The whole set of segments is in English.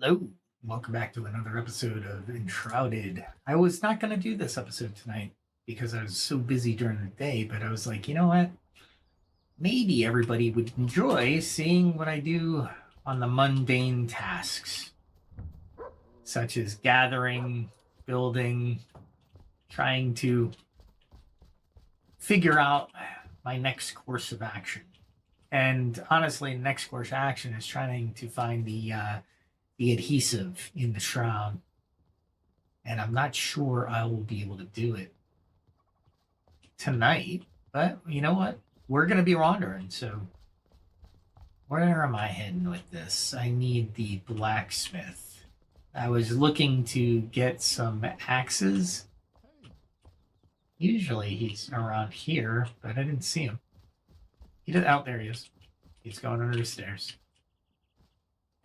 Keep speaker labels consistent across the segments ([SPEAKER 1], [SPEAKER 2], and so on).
[SPEAKER 1] Hello, welcome back to another episode of Enshrouded. I was not going to do this episode tonight because I was so busy during the day, but I was like, you know what? Maybe everybody would enjoy seeing what I do on the mundane tasks, such as gathering, building, trying to figure out my next course of action. And honestly, the next course of action is trying to find the adhesive in the shroud, and I'm not sure I will be able to do it tonight. But you know what? We're going to be wandering, so where am I heading with this? I need the blacksmith. I was looking to get some axes. Usually he's around here, but I didn't see him. Out there he is. He's going under the stairs.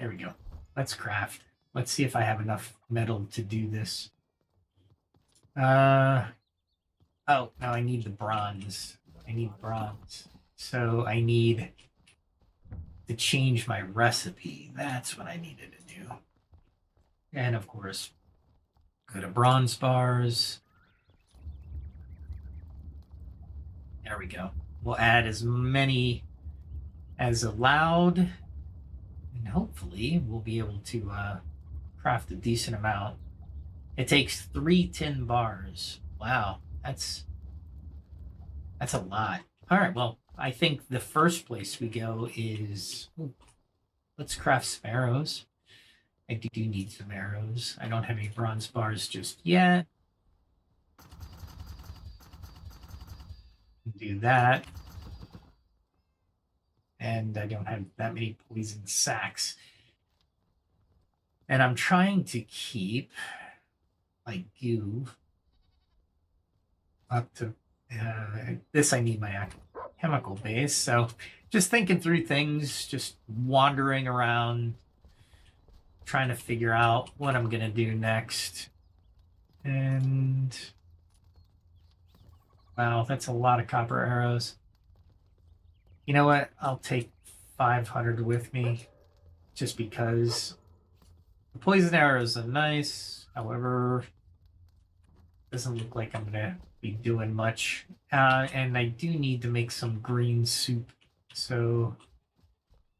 [SPEAKER 1] There we go. Let's craft. Let's see if I have enough metal to do this. Oh, no, I need the bronze. I need bronze. So I need to change my recipe. That's what I needed to do. And of course, go to bronze bars. There we go. We'll add as many as allowed, and hopefully we'll be able to craft a decent amount. It takes 3 tin bars. Wow, that's a lot. All right, well, I think the first place we go is let's craft some arrows. I do need some arrows. I don't have any bronze bars just yet. Do that. And I don't have that many poison sacks. And I'm trying to keep my goo up to this. I need my chemical base. So just thinking through things, just wandering around, trying to figure out what I'm going to do next. And wow, that's a lot of copper arrows. You know what? I'll take 500 with me just because the poison arrows are nice. However, doesn't look like I'm going to be doing much. And I do need to make some green soup. So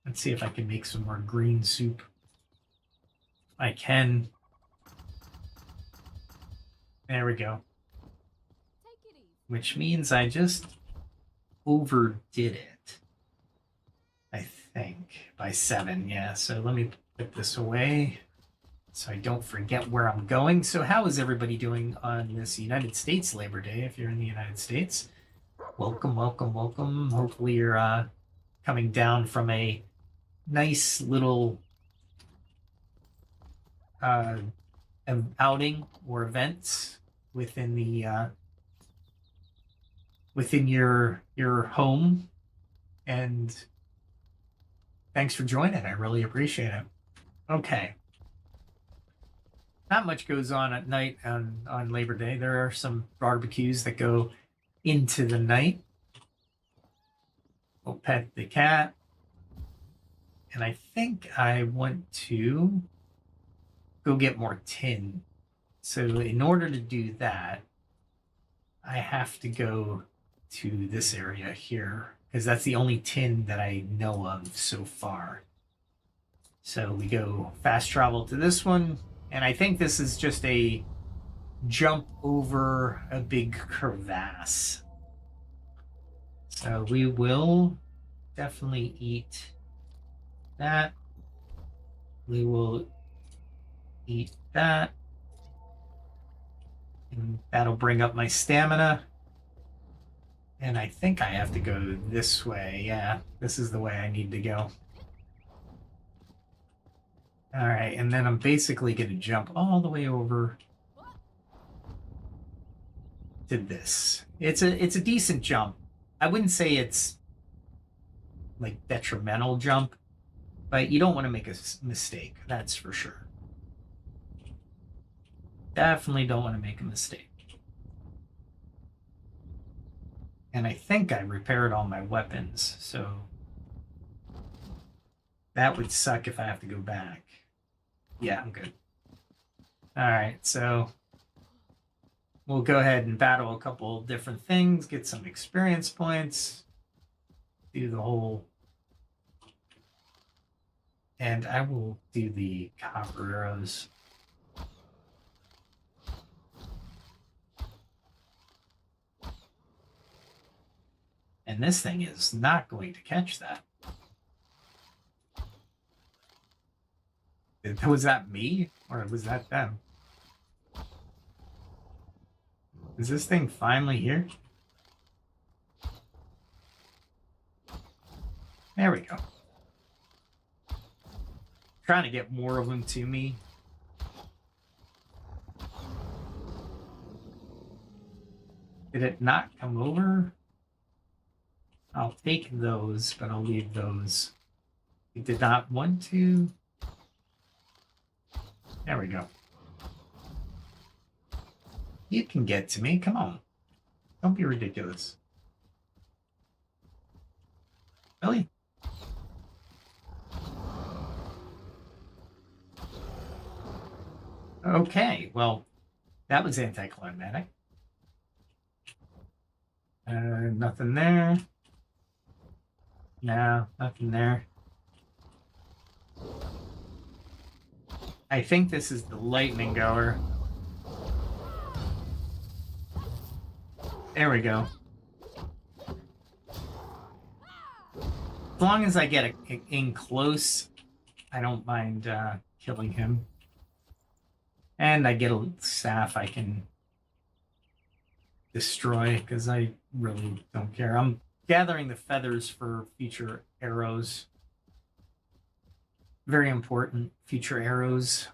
[SPEAKER 1] let's see if I can make some more green soup. I can. There we go. Which means I just overdid it. I think by 7, yeah. So let me put this away so I don't forget where I'm going. So how is everybody doing on this United States Labor Day? If you're in the United States, welcome, welcome, welcome. Hopefully you're coming down from a nice little outing or events within the within your home, and thanks for joining. I really appreciate it. Okay. Not much goes on at night on Labor Day. There are some barbecues that go into the night. We'll pet the cat. And I think I want to go get more tin. So in order to do that, I have to go to this area here, because that's the only tin that I know of so far. So we go fast travel to this one, and I think this is just a jump over a big crevasse. So we will definitely eat that. We will eat that. And that'll bring up my stamina. And I think I have to go this way. Yeah, this is the way I need to go. All right, and then I'm basically going to jump all the way over to this. It's a decent jump. I wouldn't say it's like detrimental jump, but you don't want to make a mistake. That's for sure. Definitely don't want to make a mistake. And I think I repaired all my weapons, so that would suck if I have to go back. Yeah, I'm good. All right, so we'll go ahead and battle a couple different things, get some experience points, do the whole... And I will do the copper arrows. And this thing is not going to catch that. Was that me? Or was that them? Is this thing finally here? There we go. Trying to get more of them to me. Did it not come over? I'll take those, but I'll leave those. You did not want to. There we go. You can get to me. Come on. Don't be ridiculous. Really? Okay, well, that was anticlimactic. Nothing there. No, nothing there. I think this is the lightning goer. There we go. As long as I get in close, I don't mind killing him. And I get a staff I can destroy, because I really don't care. I'm gathering the feathers for future arrows. Very important, future arrows.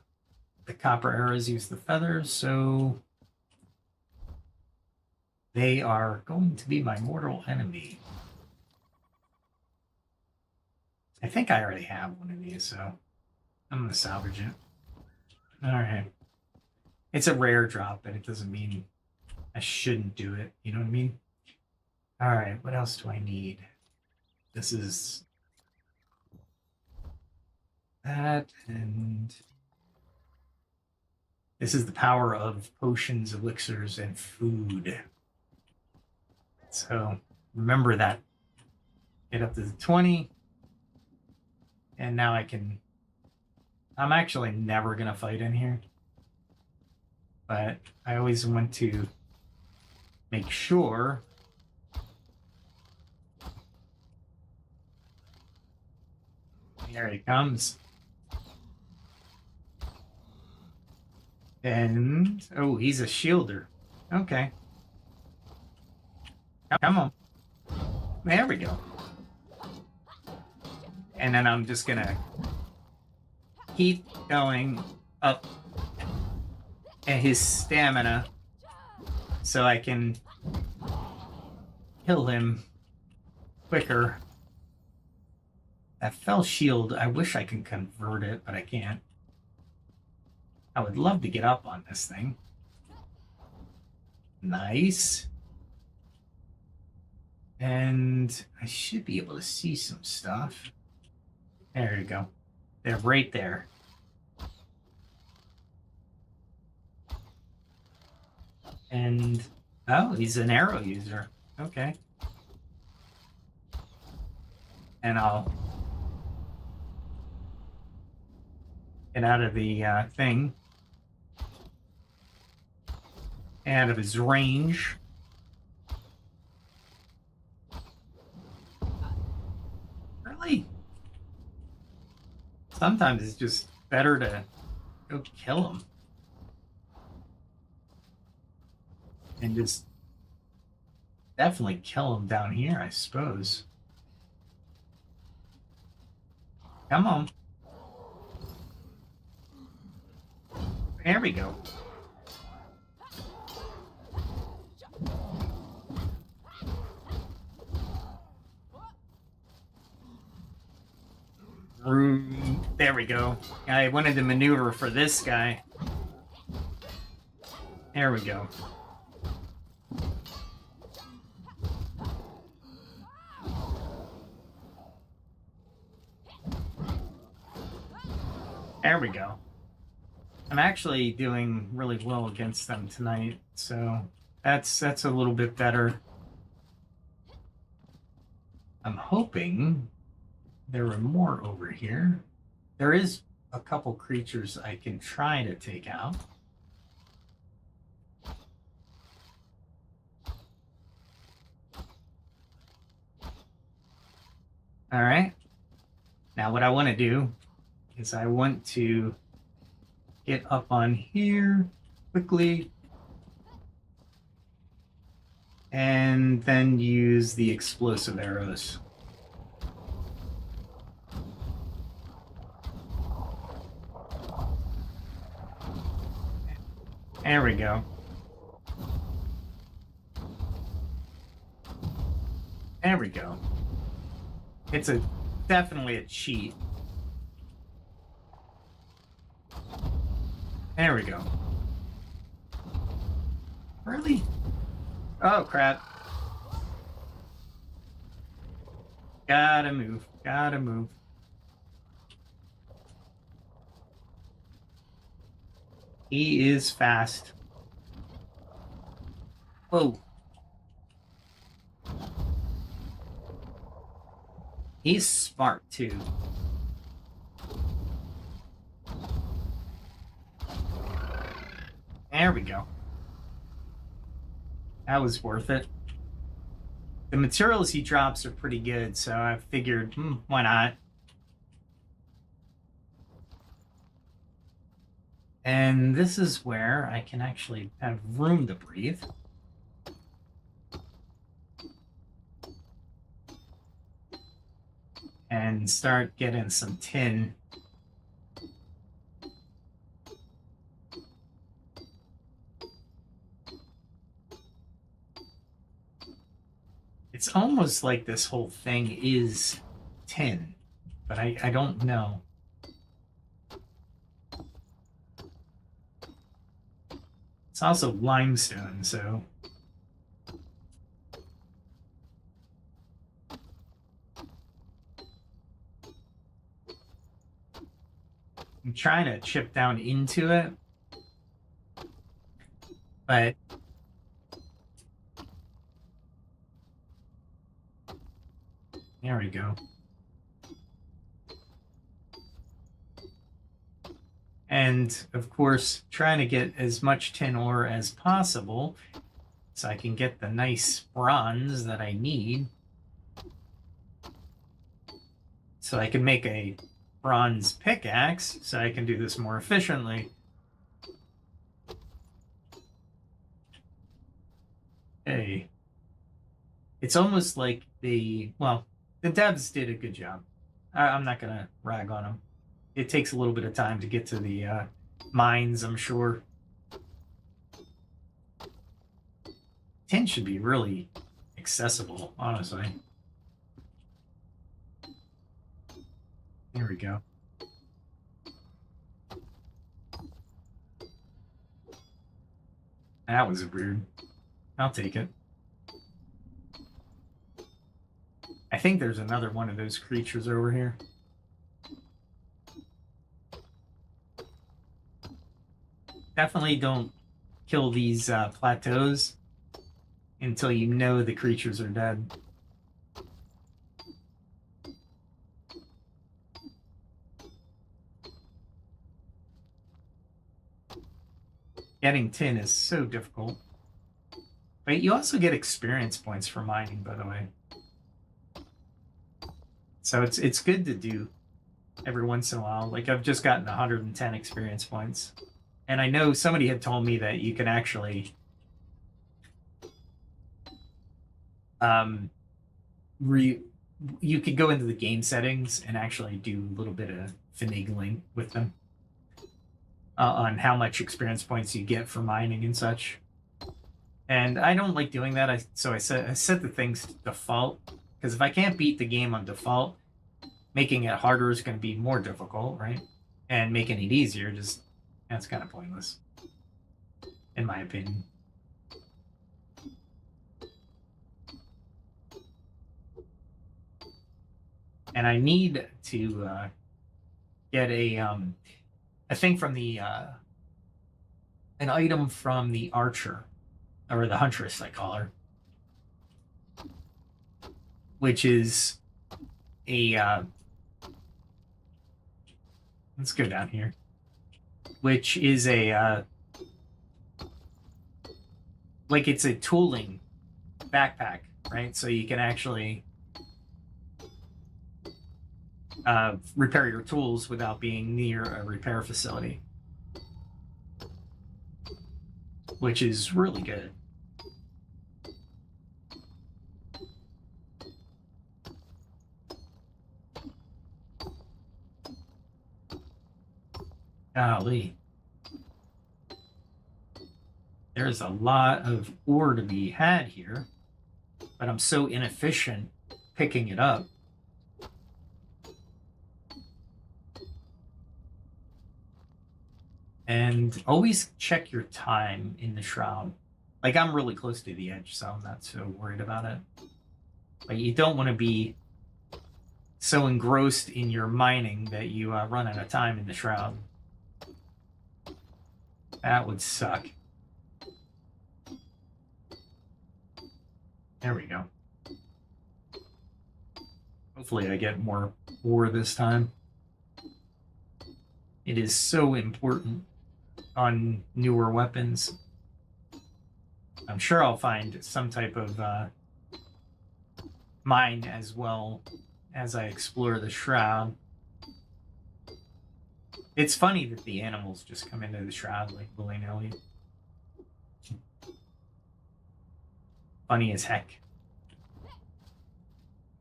[SPEAKER 1] The copper arrows use the feathers, so they are going to be my mortal enemy. I think I already have one of these, so I'm going to salvage it. All right. It's a rare drop, but it doesn't mean I shouldn't do it. You know what I mean? All right, what else do I need? This is that, and this is the power of potions, elixirs, and food. So remember that. Get up to the 20. And now I can... I'm actually never going to fight in here. But I always want to make sure there he comes. And oh, he's a shielder. Okay. Come on. There we go. And then I'm just gonna keep going up at his stamina so I can kill him quicker. That fell shield, I wish I could convert it, but I can't. I would love to get up on this thing. Nice. And I should be able to see some stuff. There you go. They're right there. And, oh, he's an arrow user. Okay. And I'll get out of the thing. Out of his range. Really? Sometimes it's just better to go kill him. And just definitely kill him down here, I suppose. Come on. There we go. There we go. I wanted to maneuver for this guy. There we go. There we go. I'm actually doing really well against them tonight, so that's a little bit better. I'm hoping there are more over here. There is a couple creatures I can try to take out. All right. Now what I want to do is I want to get up on here quickly and then use the explosive arrows. There we go. There we go. It's definitely a cheat. There we go. Really? Oh, crap. Gotta move. Gotta move. He is fast. Whoa. He's smart, too. There we go. That was worth it. The materials he drops are pretty good, so I figured, why not? And this is where I can actually have room to breathe. And start getting some tin. It's almost like this whole thing is tin, but I don't know. It's also limestone, so... I'm trying to chip down into it, but there we go. And of course, trying to get as much tin ore as possible so I can get the nice bronze that I need. So I can make a bronze pickaxe so I can do this more efficiently. Hey. It's almost like the devs did a good job. I'm not going to rag on them. It takes a little bit of time to get to the mines, I'm sure. Tin should be really accessible, honestly. Here we go. That was weird. I'll take it. I think there's another one of those creatures over here. Definitely don't kill these plateaus until you know the creatures are dead. Getting tin is so difficult. But you also get experience points for mining, by the way. So it's good to do every once in a while. Like, I've just gotten 110 experience points. And I know somebody had told me that you can actually you could go into the game settings and actually do a little bit of finagling with them on how much experience points you get for mining and such. And I don't like doing that. So I set the things to default, because if I can't beat the game on default, making it harder is going to be more difficult, right? And making it easier that's kind of pointless, in my opinion. And I need to get a thing from the an item from the archer, or the huntress, I call her, which is a let's go down here, which is a like it's a tooling backpack, right? So you can actually repair your tools without being near a repair facility, which is really good. Golly. There's a lot of ore to be had here, but I'm so inefficient picking it up. And always check your time in the shroud. Like, I'm really close to the edge, so I'm not so worried about it. But you don't want to be so engrossed in your mining that you run out of time in the shroud. That would suck. There we go. Hopefully I get more ore this time. It is so important on newer weapons. I'm sure I'll find some type of mine as well as I explore the shroud. It's funny that the animals just come into the shroud like willy-nilly. Funny as heck.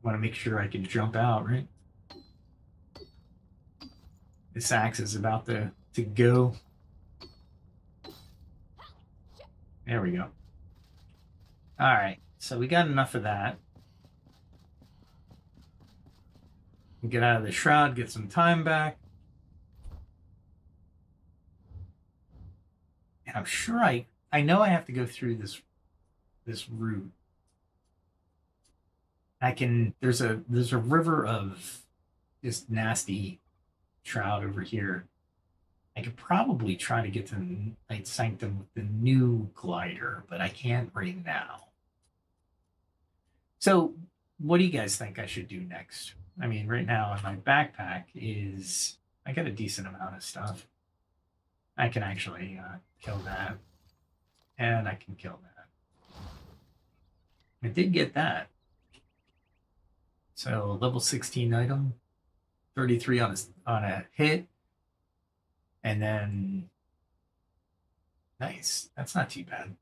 [SPEAKER 1] Want to make sure I can jump out, right? This axe is about to go. There we go. All right, so we got enough of that. We get out of the shroud, get some time back. And I'm sure I know I have to go through this route. There's a river of just nasty shroud over here. I could probably try to get to Night Sanctum with the new glider, but I can't right now. So what do you guys think I should do next? I mean, right now in my backpack I got a decent amount of stuff. I can actually kill that. And I can kill that. I did get that. So level 16 item, 33 on a hit, and then nice. That's not too bad.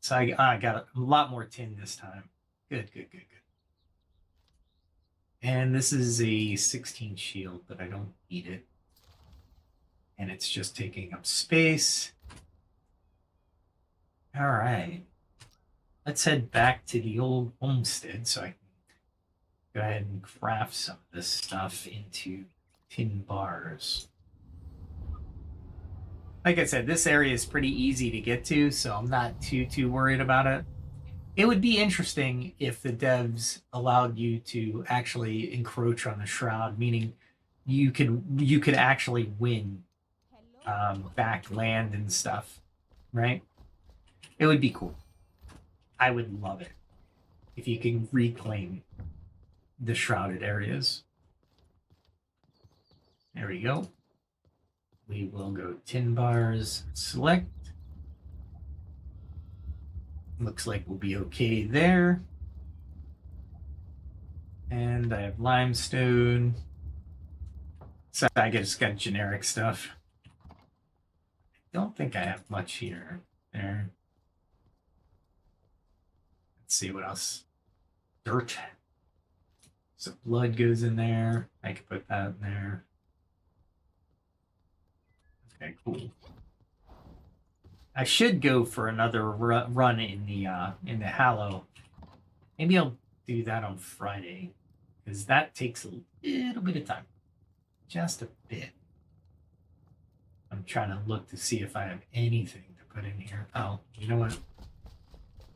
[SPEAKER 1] So I got a lot more tin this time. Good. And this is a 16 shield, but I don't need it. And it's just taking up space. All right. Let's head back to the old homestead so I can go ahead and craft some of this stuff into tin bars. Like I said, this area is pretty easy to get to, so I'm not too worried about it. It would be interesting if the devs allowed you to actually encroach on the shroud, meaning you could actually win back land and stuff, right? It would be cool. I would love it if you can reclaim the shrouded areas. There we go. We will go tin bars, select. Looks like we'll be okay there. And I have limestone. So I just got generic stuff. I don't think I have much here. There. Let's see what else. Dirt. So blood goes in there. I could put that in there. Okay, cool. I should go for another run in the Hallow. Maybe I'll do that on Friday, because that takes a little bit of time. Just a bit. I'm trying to look to see if I have anything to put in here. Oh, you know what?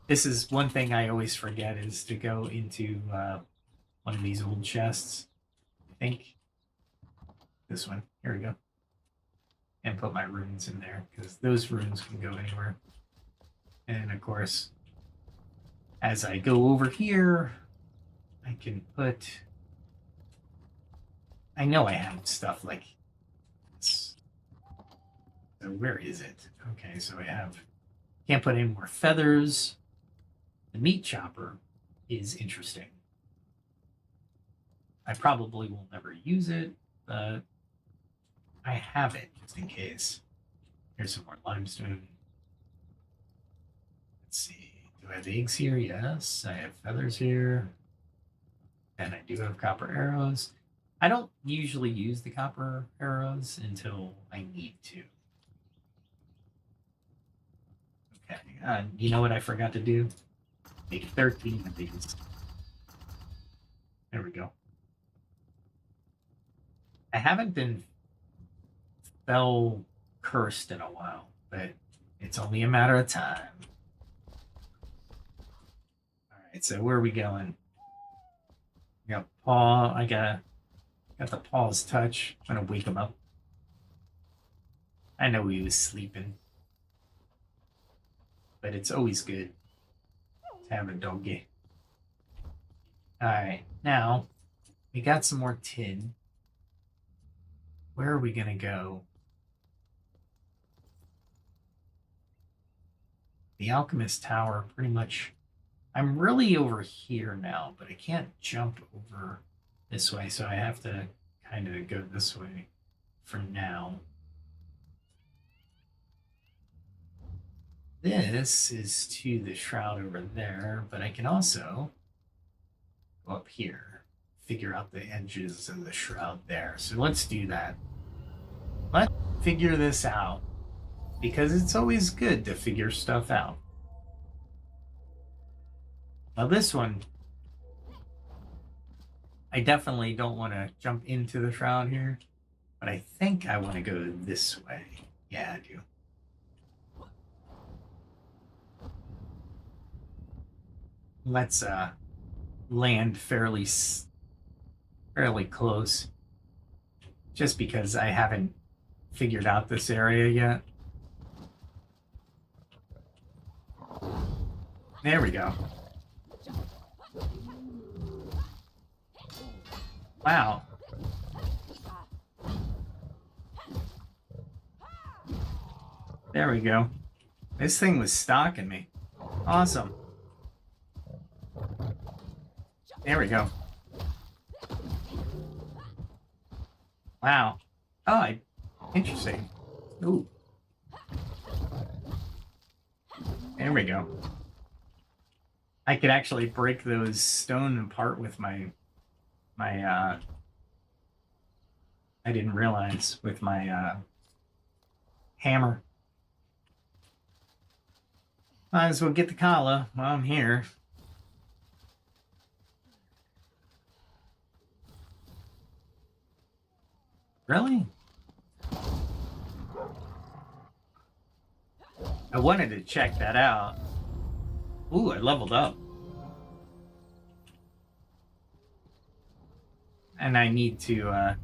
[SPEAKER 1] This is one thing I always forget, is to go into one of these old chests. I think this one. Here we go. and put my runes in there, because those runes can go anywhere. And of course, as I go over here, I can put... I know I have stuff like this. So where is it? Okay, so I have... Can't put any more feathers. The meat chopper is interesting. I probably will never use it, but I have it just in case. Here's some more limestone. Let's see. Do I have eggs here? Yes. I have feathers here. And I do have copper arrows. I don't usually use the copper arrows until I need to. Okay. You know what I forgot to do? Make 13 of these. There we go. I haven't been spell cursed in a while, but it's only a matter of time. All right, so where are we going? We got paw. I got the paw's touch. I'm gonna wake him up. I know he was sleeping, but it's always good to have a doggy. All right, now we got some more tin. Where are we gonna go? The Alchemist Tower, pretty much. I'm really over here now, but I can't jump over this way, so I have to kind of go this way for now. This is to the shroud over there, but I can also go up here, figure out the edges of the shroud there. So let's do that. Let's figure this out, because it's always good to figure stuff out. Now this one, I definitely don't want to jump into the shroud here, but I think I want to go this way. Yeah, I do. Let's land fairly close, just because I haven't figured out this area yet. There we go. Wow. There we go. This thing was stalking me. Awesome. There we go. Wow. Oh, interesting. Ooh. There we go. I could actually break those stone apart with my I didn't realize, with my hammer. Might as well get the Kala while I'm here. Really? I wanted to check that out. Ooh, I leveled up. And I need to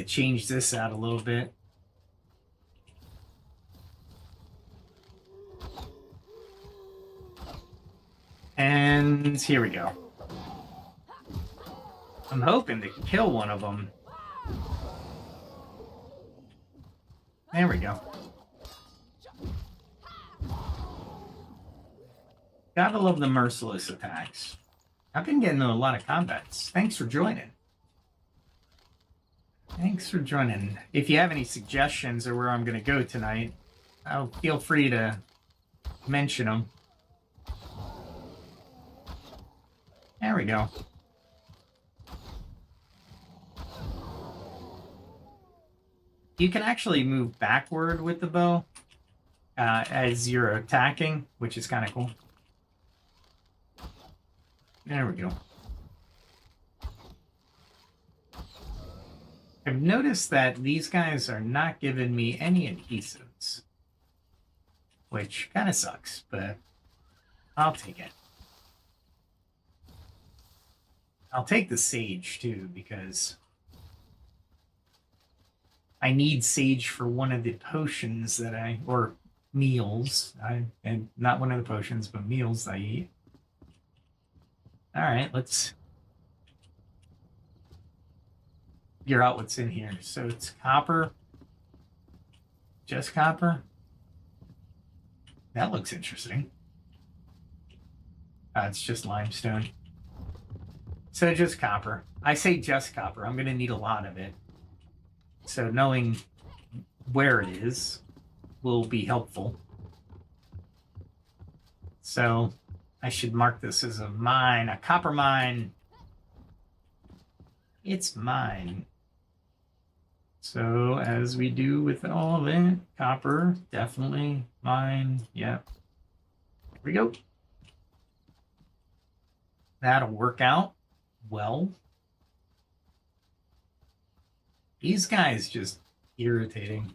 [SPEAKER 1] change this out a little bit. And here we go. I'm hoping to kill one of them. There we go. Gotta love the merciless attacks. I've been getting in a lot of combats. Thanks for joining. Thanks for joining. If you have any suggestions of where I'm going to go tonight, feel free to mention them. There we go. You can actually move backward with the bow as you're attacking, which is kind of cool. There we go. I've noticed that these guys are not giving me any adhesives, which kind of sucks, but I'll take it. I'll take the sage too, because I need sage for one of the potions that or meals. And not one of the potions, but meals I eat. All right, let's figure out what's in here. So it's copper. Just copper? That looks interesting. It's just limestone. So just copper. I say just copper. I'm going to need a lot of it. So knowing where it is will be helpful. So I should mark this as a mine, a copper mine. It's mine. So as we do with all of it, copper, definitely mine. Yep. Here we go. That'll work out well. These guys just irritating.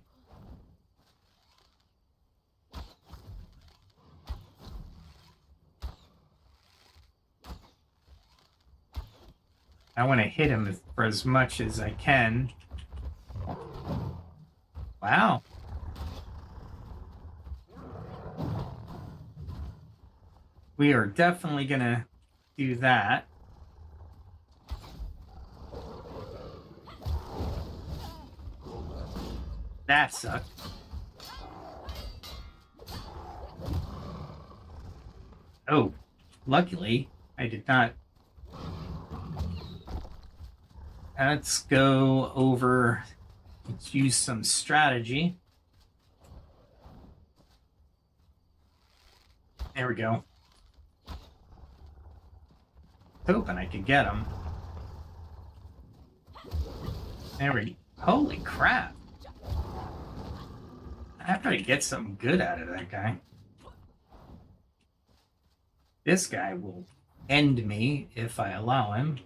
[SPEAKER 1] I want to hit him for as much as I can. Wow. We are definitely going to do that. That sucked. Oh, luckily, I did not. Let's go over. Let's use some strategy. There we go. Hoping I could get him. There we go. Holy crap. I have to get something good out of that guy. This guy will end me if I allow him.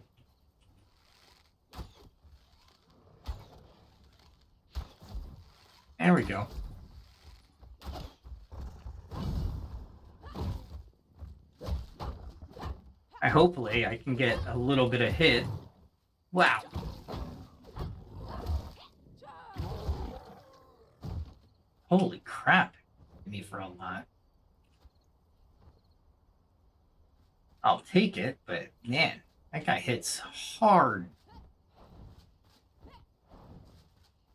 [SPEAKER 1] There we go. Hopefully I can get a little bit of hit. Wow. Holy crap. Hit me for a lot. I'll take it, but man, that guy hits hard.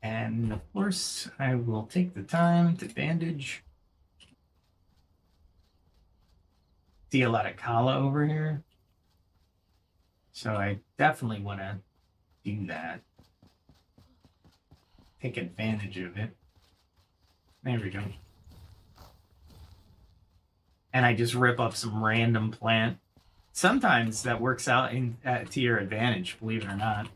[SPEAKER 1] And of course, I will take the time to bandage. See a lot of Kala over here. So I definitely want to do that. Take advantage of it. There we go. And I just rip up some random plant. Sometimes that works out to your advantage, believe it or not.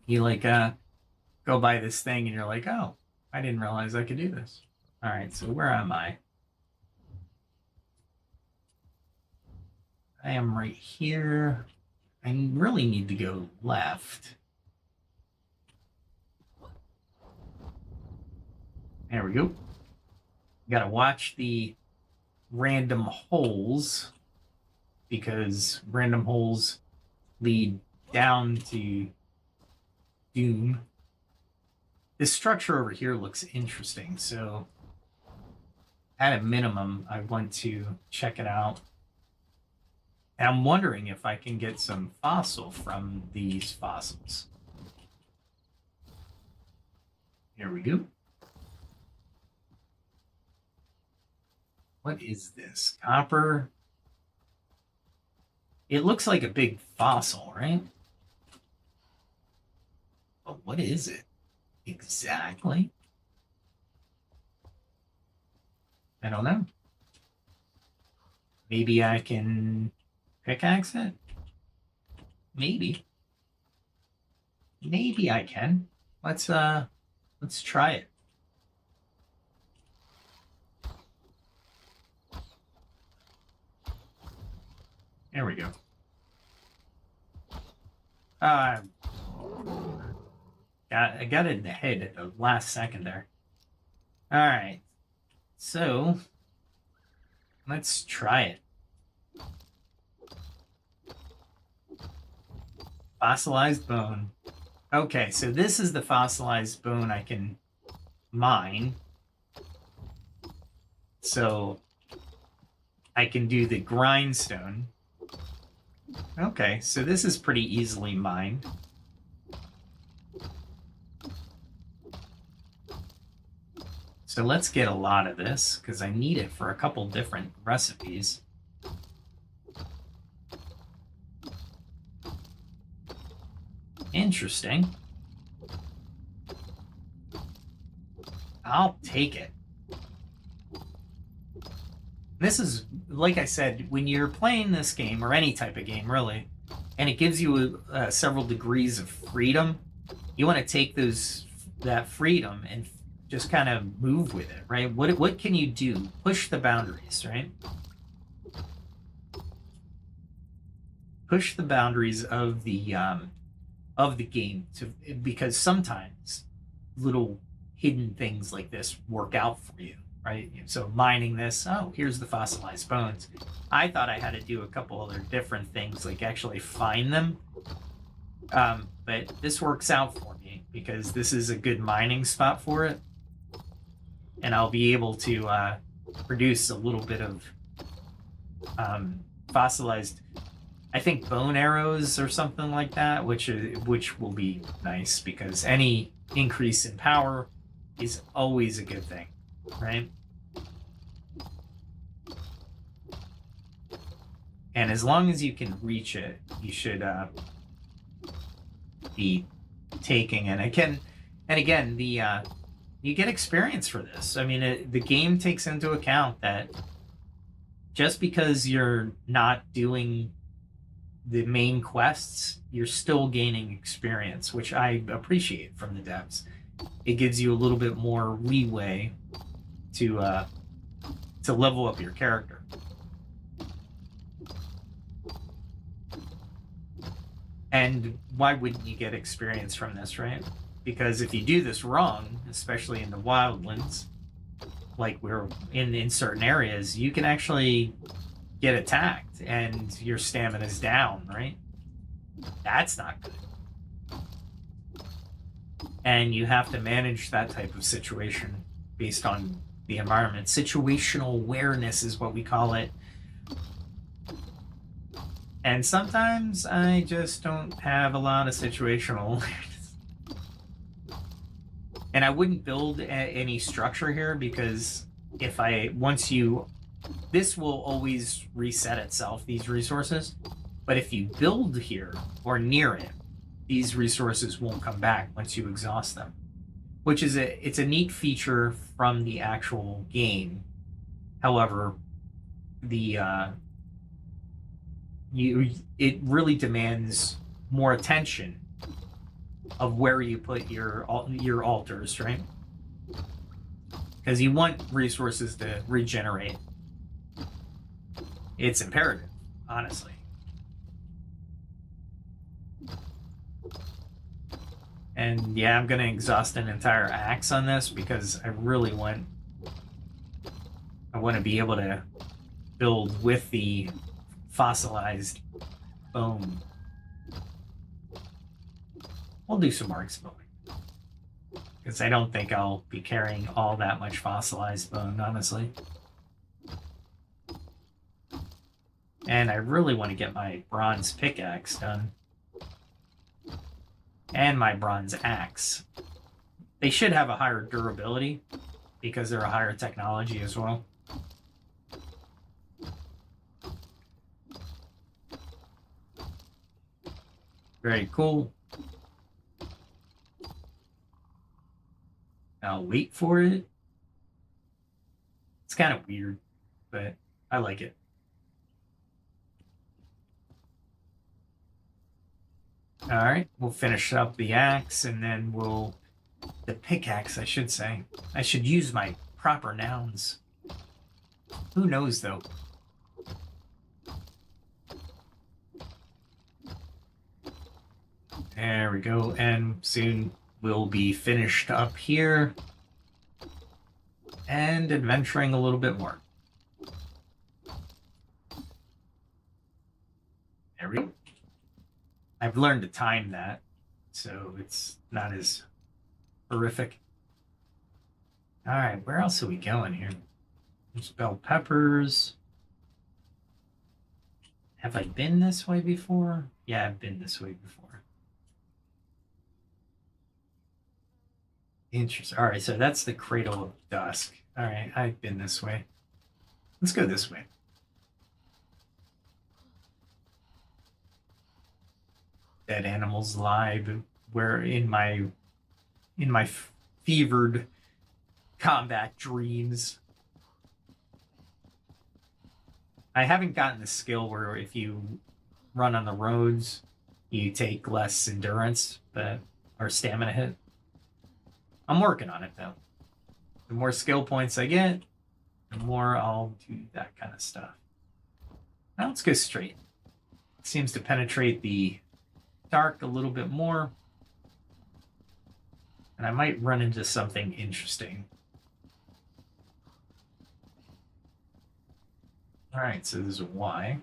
[SPEAKER 1] You like go buy this thing and you're like, oh, I didn't realize I could do this. All right, so where am I? I am right here. I really need to go left. There we go. Got to watch the random holes because random holes lead down to doom. This structure over here looks interesting, so at a minimum, I want to check it out. And I'm wondering if I can get some fossil from these fossils. Here we go. What is this? Copper? It looks like a big fossil, right? But what is it exactly? I don't know. Maybe I can pickaxe it? Maybe. Maybe I can. Let's try it. There we go. I got it in the head at the last second there. All right. So let's try it. Fossilized bone. Okay, so this is the fossilized bone I can mine. So I can do the grindstone. Okay, so this is pretty easily mined. So let's get a lot of this, because I need it for a couple different recipes. Interesting. I'll take it. This is, like I said, when you're playing this game, or any type of game, really, and it gives you several degrees of freedom, you want to take that freedom and just kind of move with it, right? What can you do? Push the boundaries, right? Push the boundaries of the game because sometimes little hidden things like this work out for you, right? So mining this, oh, here's the fossilized bones. I thought I had to do a couple other different things, like actually find them. But this works out for me because this is a good mining spot for it. And I'll be able to produce a little bit of fossilized, I think, bone arrows or something like that, which will be nice because any increase in power is always a good thing, right? And as long as you can reach it, you should be taking it. And again, you get experience for this. I mean, the game takes into account that just because you're not doing the main quests, you're still gaining experience, which I appreciate from the devs. It gives you a little bit more leeway to level up your character. And why wouldn't you get experience from this, right? Because if you do this wrong, especially in the wildlands, like we're in certain areas, you can actually get attacked and your stamina's down, right? That's not good. And you have to manage that type of situation based on the environment. Situational awareness is what we call it. And sometimes I just don't have a lot of situational awareness. And I wouldn't build any structure here because this will always reset itself, these resources. But if you build here or near it, these resources won't come back once you exhaust them, which is it's a neat feature from the actual game. However, it really demands more attention of where you put your altars, right? Because you want resources to regenerate. It's imperative, honestly. And yeah, I'm going to exhaust an entire axe on this because I really want to be able to build with the fossilized bone. We'll do some more exploring because I don't think I'll be carrying all that much fossilized bone, honestly. And I really want to get my bronze pickaxe done. And my bronze axe. They should have a higher durability because they're a higher technology as well. Very cool. I'll wait for it. It's kind of weird, but I like it. All right, we'll finish up the axe and then the pickaxe, I should say. I should use my proper nouns. Who knows, though? There we go, and soon we'll be finished up here and adventuring a little bit more. There we go. I've learned to time that so it's not as horrific. All right, where else are we going here? There's bell peppers. Have I been this way before? Yeah, I've been this way before. Interesting. All right, so that's the Cradle of Dusk. All right, I've been this way. Let's go this way. Dead animals lie, but where in my fevered combat dreams, I haven't gotten the skill where if you run on the roads, you take less endurance, but or stamina hit. I'm working on it though. The more skill points I get, the more I'll do that kind of stuff. Now let's go straight. It seems to penetrate the dark a little bit more. And I might run into something interesting. All right, so there's a Y.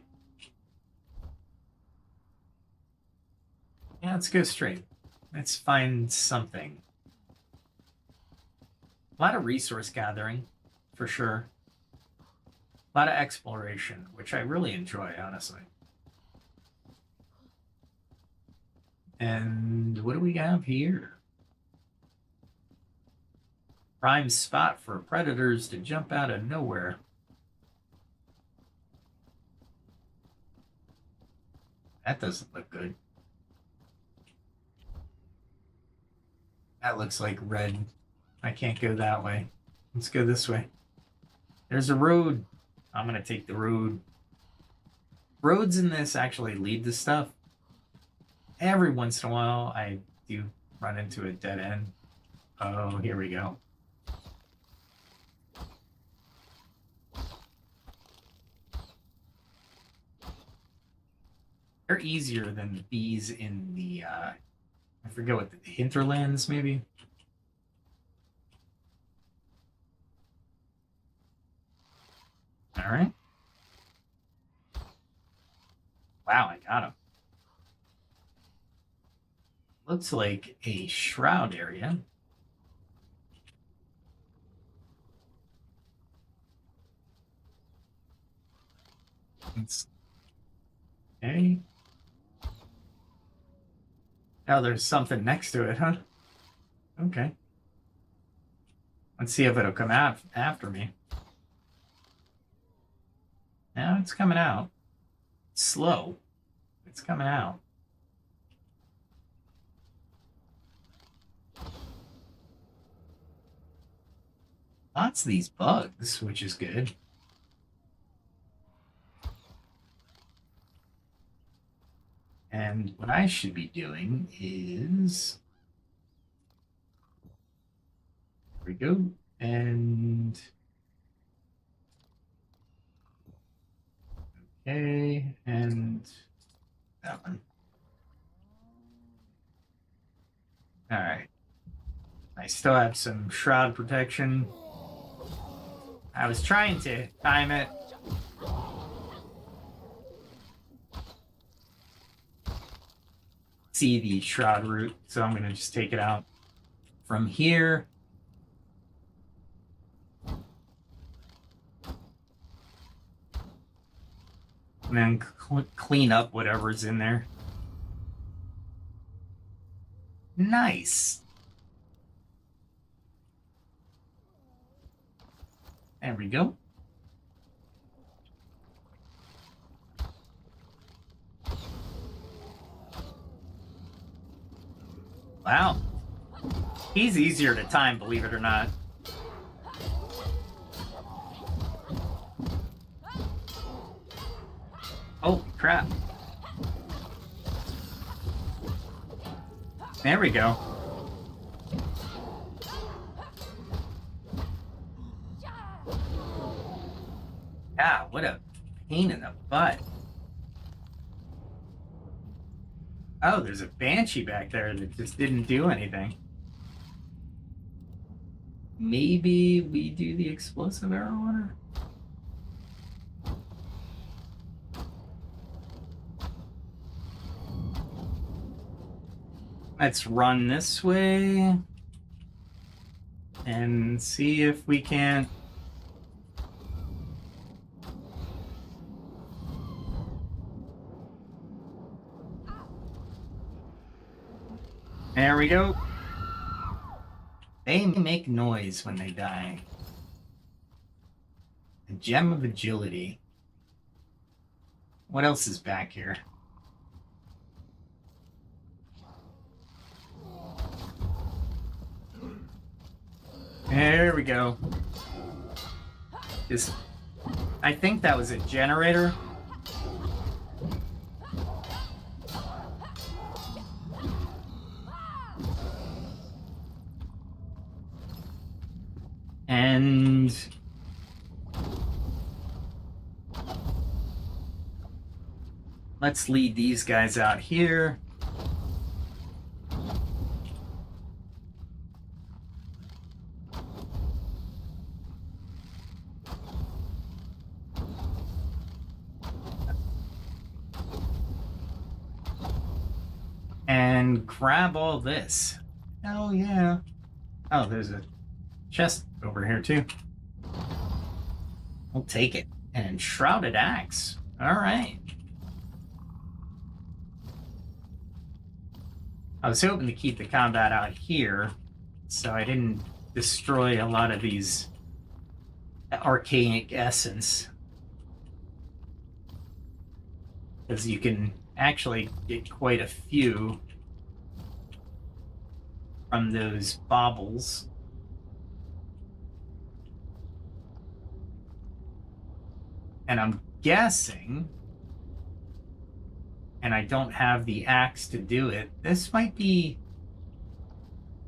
[SPEAKER 1] Yeah, let's go straight. Let's find something. A lot of resource gathering, for sure. A lot of exploration, which I really enjoy, honestly. And what do we have here? Prime spot for predators to jump out of nowhere. That doesn't look good. That looks like red. I can't go that way. Let's go this way. There's a road. I'm going to take the road. Roads in this actually lead to stuff. Every once in a while, I do run into a dead end. Oh, here we go. They're easier than these in the, I forget what, the hinterlands, maybe? All right. Wow, I got him. Looks like a shroud area. It's okay. Oh, there's something next to it, huh? Okay. Let's see if it'll come out after me. Now it's coming out. It's slow. It's coming out. Lots of these bugs, which is good. And what I should be doing is... There we go. And... Okay, and that one. All right. I still have some shroud protection. I was trying to time it. See the shroud route, so I'm going to just take it out from here. And then clean up whatever's in there. Nice. There we go. Wow. He's easier to time, believe it or not. Oh, crap. There we go. Ah, what a pain in the butt. Oh, there's a banshee back there that just didn't do anything. Maybe we do the explosive arrow on her? Let's run this way and see if we can't. There we go. They make noise when they die. A gem of agility. What else is back here? There we go. I think that was a generator. And let's lead these guys out here. And grab all this. Oh, yeah. Oh, there's a chest over here, too. We'll take it. An enshrouded axe. All right. I was hoping to keep the combat out here, so I didn't destroy a lot of these archaic essence. Because you can actually get quite a few from those baubles. And I'm guessing, and I don't have the axe to do it, this might be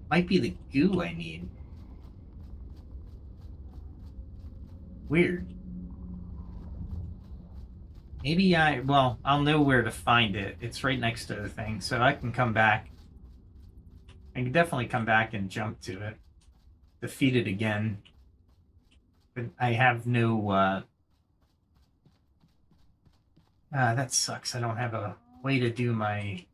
[SPEAKER 1] the goo I need. Weird. Maybe well, I'll know where to find it. It's right next to the thing, so I can come back. I can definitely come back and jump to it. Defeat it again. But I have no, that sucks. I don't have a way to do my...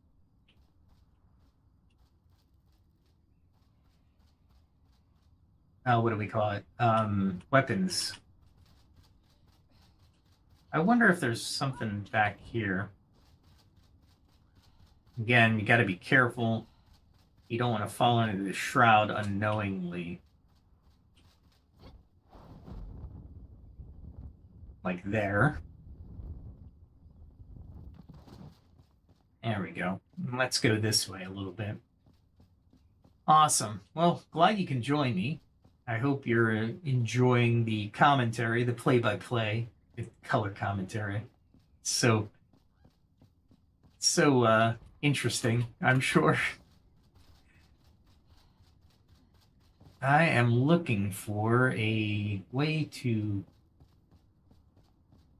[SPEAKER 1] what do we call it? Weapons. I wonder if there's something back here. Again, you got to be careful. You don't want to fall into the shroud unknowingly. Like there. There we go. Let's go this way a little bit. Awesome. Well, glad you can join me. I hope you're enjoying the commentary, the play-by-play, the color commentary. So interesting, I'm sure. I am looking for a way to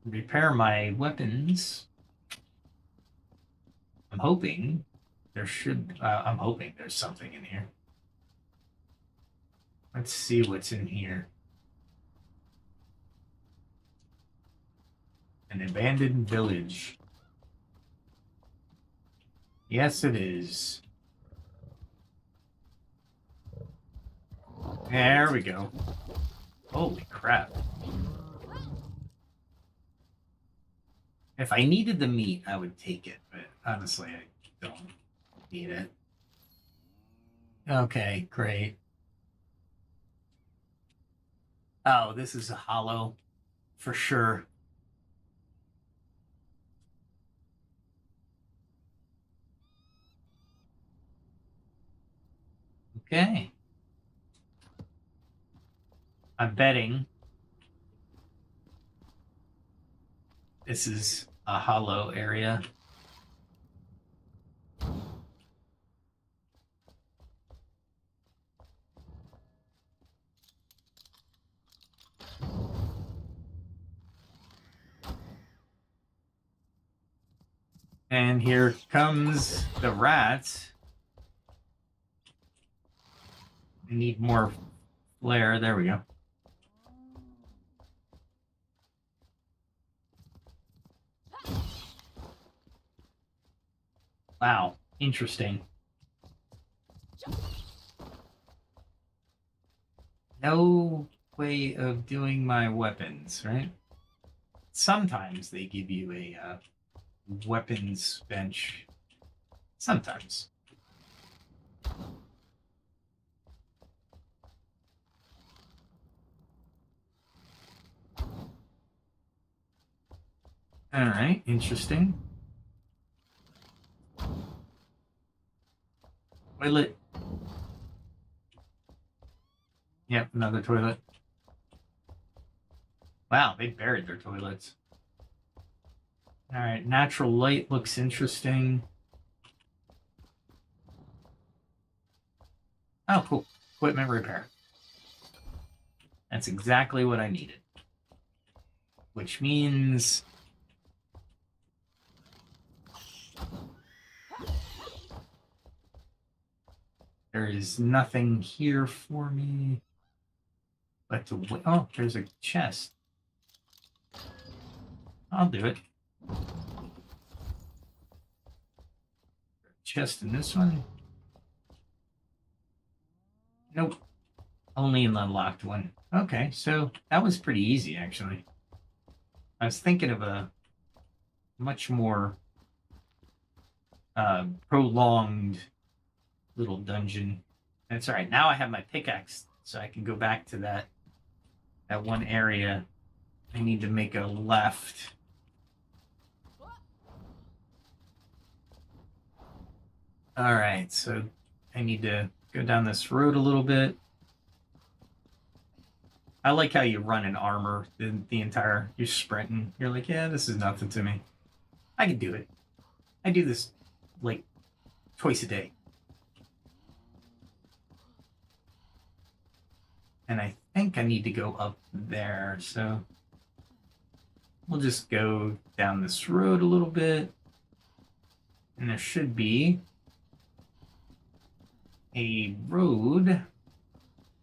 [SPEAKER 1] repair my weapons. I'm hoping I'm hoping there's something in here. Let's see what's in here. An abandoned village. Yes, it is. There we go. Holy crap. If I needed the meat, I would take it, but honestly, I don't need it. Okay, great. Oh, this is a hollow for sure. Okay. I'm betting this is a hollow area. And here comes the rat. I need more flare. There we go. Wow, interesting. no way of doing my weapons, right? Sometimes they give you a weapons bench. Sometimes. All right, interesting. Toilet. Yep, another toilet. Wow, they buried their toilets. All right, natural light looks interesting. Oh, cool. Equipment repair. That's exactly what I needed. Which means there is nothing here for me but to wait. Oh, there's a chest. I'll do it. Chest in this one. Nope. Only in the locked one. Okay, so that was pretty easy, actually. I was thinking of a much more prolonged little dungeon. That's all right. Now I have my pickaxe, so I can go back to that one area. I need to make a left. All right, so I need to go down this road a little bit. I like how you run in armor the entire, you're sprinting. You're like, yeah, this is nothing to me. I can do it. I do this like twice a day. And I think I need to go up there, so we'll just go down this road a little bit. And there should be a road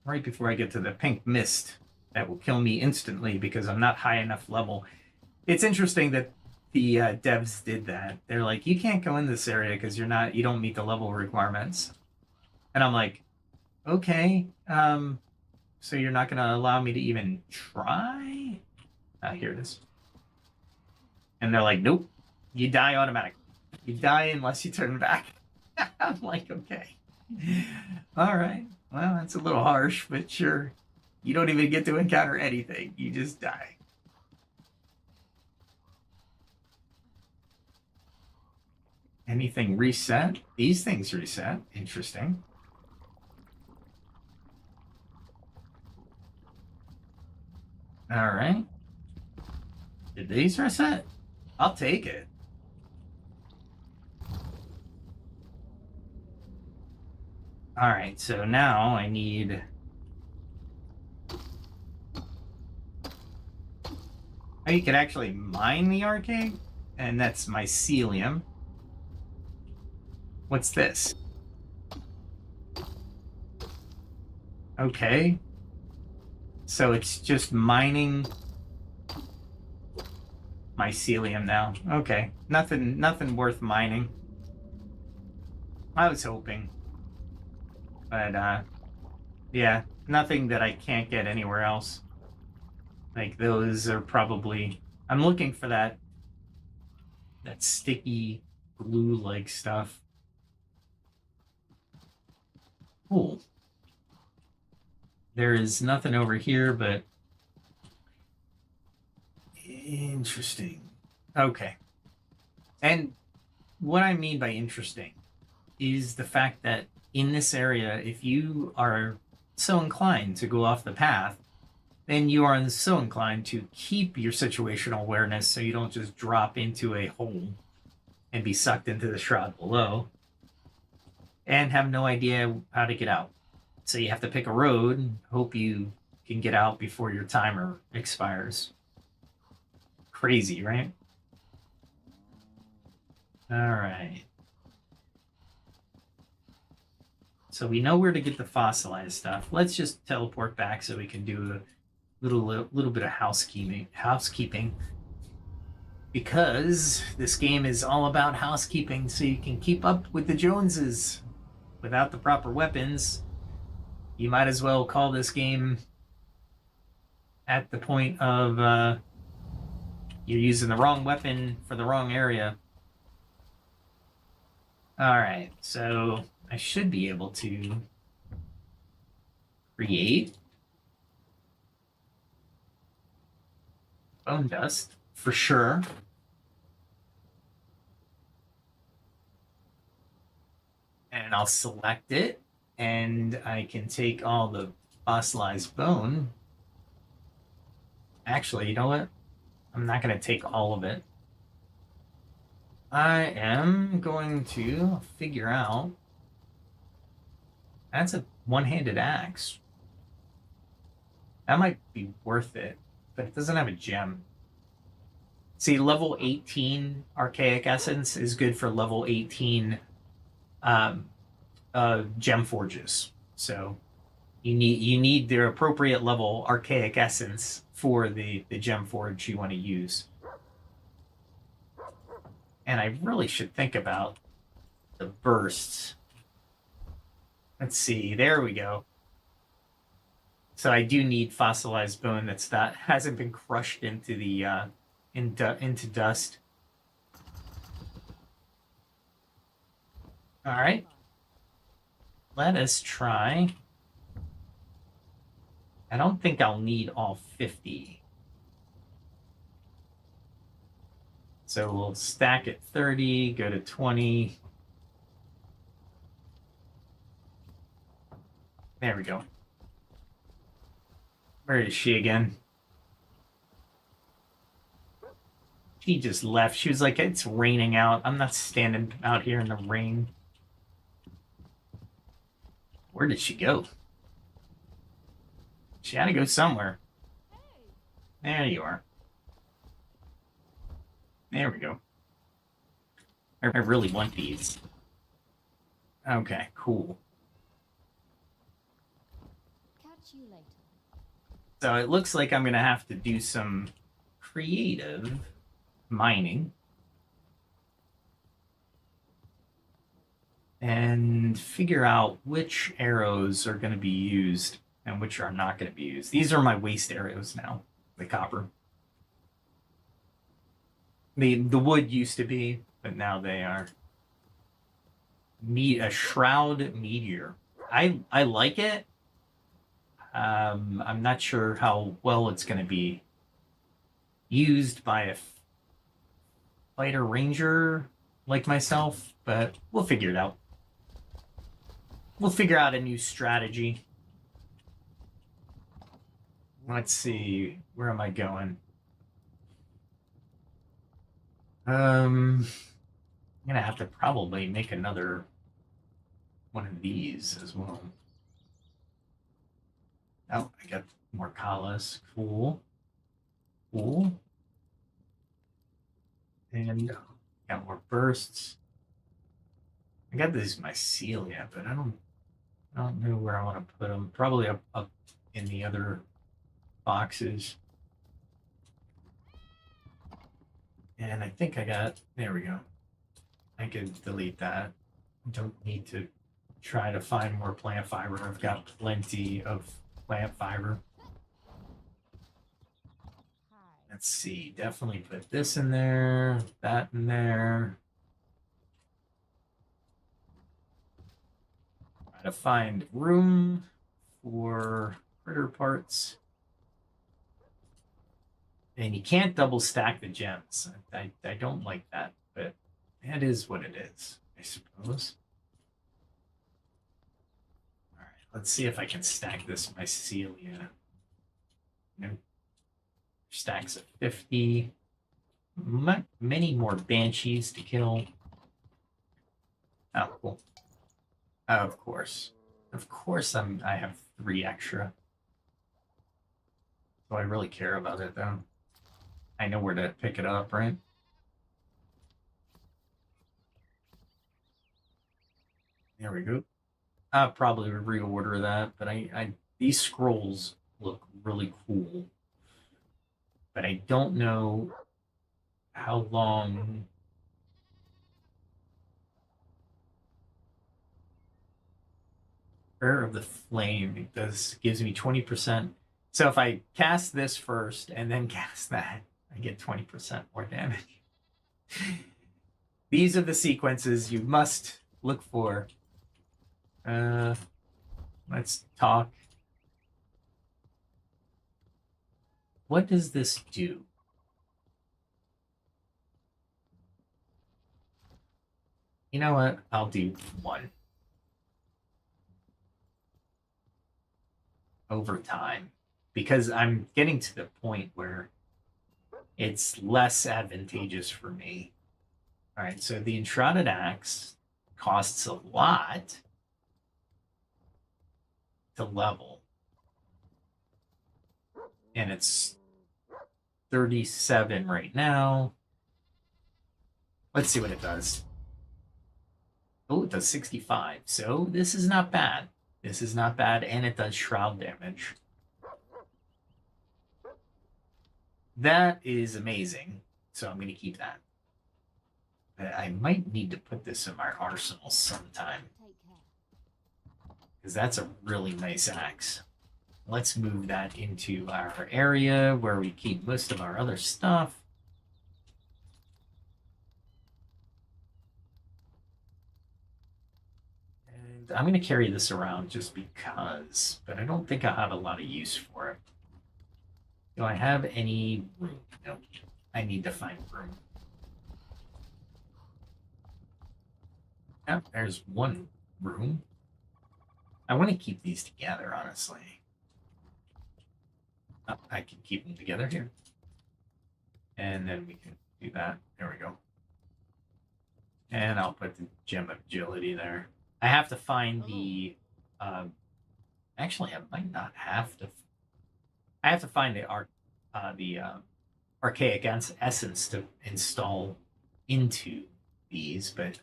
[SPEAKER 1] right before I get to the pink mist that will kill me instantly because I'm not high enough level. It's interesting that the devs did that. They're like, you can't go in this area because you don't meet the level requirements. And I'm like, okay, so you're not going to allow me to even try? Here it is. And they're like, nope, you die automatically. You die unless you turn back. I'm like, okay. All right. Well, that's a little harsh, but sure. You don't even get to encounter anything. You just die. Anything reset? These things reset. Interesting. All right. Did these reset? I'll take it. All right, so now I need... Oh, you could actually mine the arcade, and that's mycelium. What's this? Okay. So it's just mining mycelium now. Okay. Nothing worth mining. I was hoping. But, yeah, nothing that I can't get anywhere else. Like, those are probably... I'm looking for that sticky glue-like stuff. Cool. There is nothing over here, but... Interesting. Okay. And what I mean by interesting is the fact that in this area, if you are so inclined to go off the path, then you are so inclined to keep your situational awareness so you don't just drop into a hole and be sucked into the shroud below and have no idea how to get out. So you have to pick a road and hope you can get out before your timer expires. Crazy, right? All right. So we know where to get the fossilized stuff. Let's just teleport back so we can do a little bit of housekeeping. Because this game is all about housekeeping, so you can keep up with the Joneses. Without the proper weapons, you might as well call this game at the point of you're using the wrong weapon for the wrong area. All right, so I should be able to create bone dust for sure. And I'll select it, and I can take all the fossilized bone. Actually, you know what? I'm not going to take all of it. I am going to figure out. That's a one-handed axe. That might be worth it, but it doesn't have a gem. See, level 18 Archaic Essence is good for level 18 gem forges. So you need the appropriate level Archaic Essence for the gem forge you want to use. And I really should think about the bursts. Let's see. There we go. So I do need fossilized bone that hasn't been crushed into the into dust. All right. Let us try. I don't think I'll need all 50. So we'll stack at 30, go to 20. There we go. Where is she again? She just left. She was like, it's raining out. I'm not standing out here in the rain. Where did she go? She had to go somewhere. There you are. There we go. I really want these. Okay, cool.
[SPEAKER 2] Catch you later.
[SPEAKER 1] So it looks like I'm going to have to do some creative mining. And figure out which arrows are going to be used and which are not going to be used. These are my waste arrows now, the copper. The wood used to be, but now they are. A shroud meteor. I like it. I'm not sure how well it's going to be used by a fighter ranger like myself, but we'll figure it out. We'll figure out a new strategy. Let's see. Where am I going? I'm going to have to probably make another one of these as well. Oh, I got more Kalas. Cool. Cool. And got more bursts. I got these mycelia, but I don't know where I want to put them. Probably up in the other boxes. And I think I got, there we go. I can delete that. Don't need to try to find more plant fiber. I've got plenty of plant fiber. Let's see, definitely put this in there, that in there. Try to find room for critter parts. And you can't double stack the gems. I don't like that, but that is what it is, I suppose. All right, let's see if I can stack this mycelia. Nope. Stacks of 50. Many more banshees to kill. Oh, cool. Of course. Of course I have 3 extra. Do I really care about it, though? I know where to pick it up, right? There we go. I'll probably reorder that, but these scrolls look really cool. But I don't know how long. Prayer of the Flame, it gives me 20% So if I cast this first and then cast that, I get 20% more damage. These are the sequences you must look for. Let's talk. What does this do? You know what? I'll do 1. Over time. Because I'm getting to the point where it's less advantageous for me. All right, so the Enshrouded Axe costs a lot to level. And it's 37 right now. Let's see what it does. Oh, it does 65. So this is not bad. This is not bad, and it does shroud damage. That is amazing. So I'm going to keep that. I might need to put this in my arsenal sometime. Because that's a really nice axe. Let's move that into our area where we keep most of our other stuff. And I'm going to carry this around just because, but I don't think I'll have a lot of use for it. Do I have any room? No, I need to find room. Yeah, there's one room. I want to keep these together, honestly. Oh, I can keep them together here. And then we can do that. There we go. And I'll put the gem of agility there. I have to find the... actually, I might not have to... I have to find the archaic essence to install into these, but...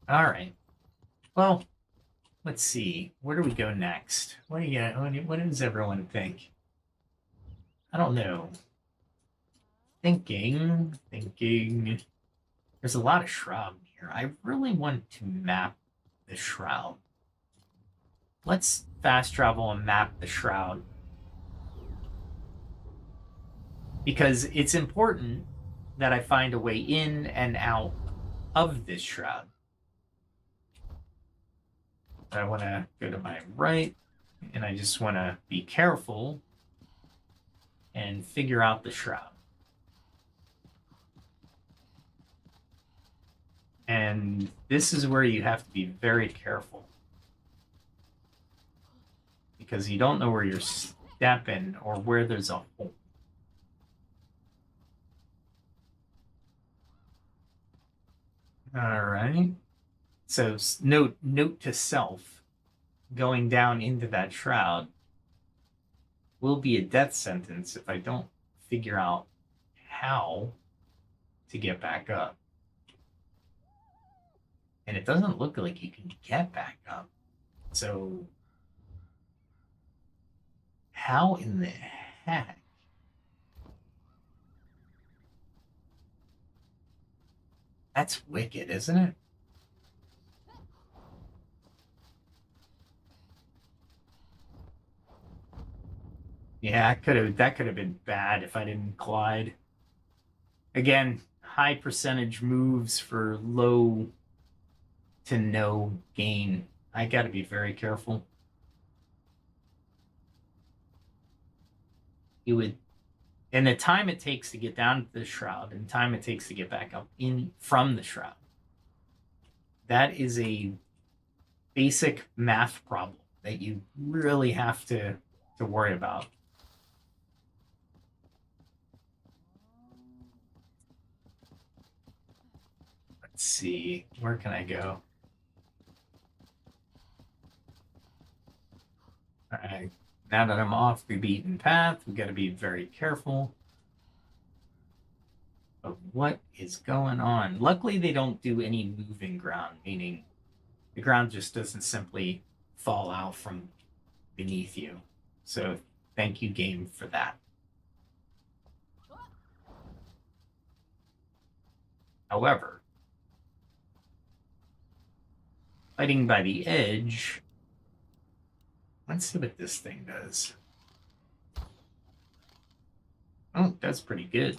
[SPEAKER 1] All right. Well, let's see. Where do we go next? What does everyone think? I don't know. Thinking. There's a lot of shroud here. I really want to map the shroud. Let's fast travel and map the shroud. Because it's important that I find a way in and out of this shroud. I want to go to my right, and I just want to be careful and figure out the shroud. And this is where you have to be very careful. Because you don't know where you're stepping or where there's a hole. All right. So note to self, going down into that shroud will be a death sentence if I don't figure out how to get back up. And it doesn't look like you can get back up. So how in the heck? That's wicked, isn't it? Yeah, that could have been bad if I didn't glide. Again, high percentage moves for low to no gain. I got to be very careful. You would, and the time it takes to get down to the shroud and time it takes to get back up in from the shroud. That is a basic math problem that you really have to worry about. Let's see, where can I go? All right, now that I'm off the beaten path, we got to be very careful of what is going on. Luckily, they don't do any moving ground, meaning the ground just doesn't simply fall out from beneath you. So thank you, game, for that. However, fighting by the edge Let's see what this thing does. Oh, that's pretty good.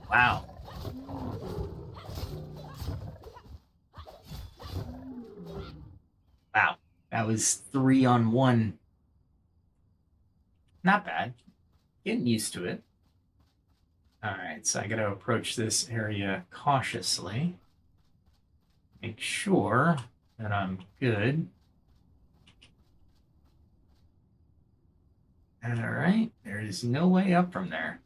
[SPEAKER 1] Wow. Wow. That was 3 on 1. Not bad. Getting used to it. All right, so I got to approach this area cautiously. Make sure that I'm good. All right, there is no way up from there.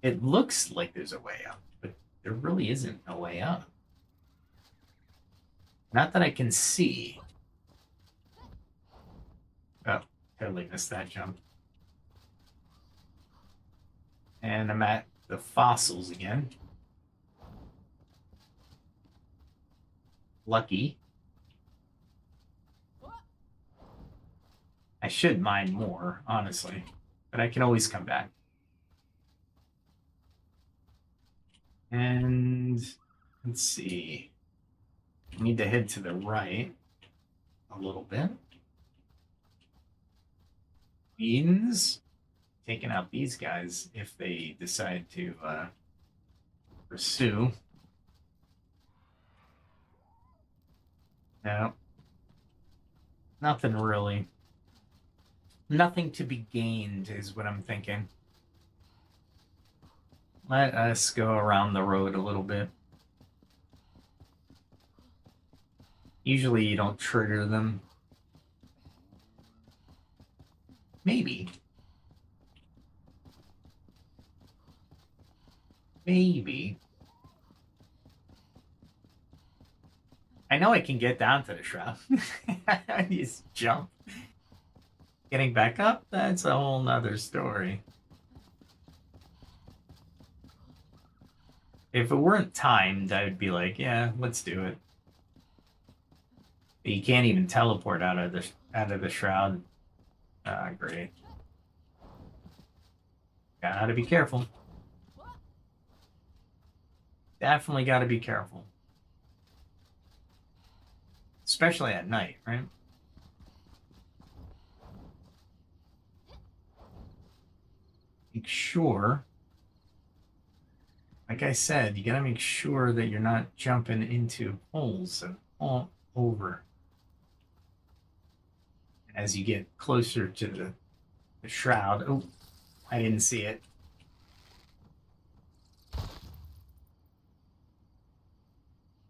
[SPEAKER 1] It looks like there's a way up, but there really isn't a way up. Not that I can see. Oh, totally missed that jump. And I'm at the fossils again. Lucky. I should mine more, honestly, but I can always come back. And let's see. I need to head to the right a little bit. Means taking out these guys if they decide to pursue. No. Nothing really. Nothing to be gained is what I'm thinking. Let us go around the road a little bit. Usually you don't trigger them. Maybe. Maybe. I know I can get down to the shroud. I just jump. Getting back up, that's a whole nother story. If it weren't timed, I'd be like, yeah, let's do it. But you can't even teleport out of the shroud. Ah, great. Gotta be careful. Definitely gotta be careful. Especially at night, right? Make sure, like I said, you gotta make sure that you're not jumping into holes all over. As you get closer to the shroud. Oh, I didn't see it.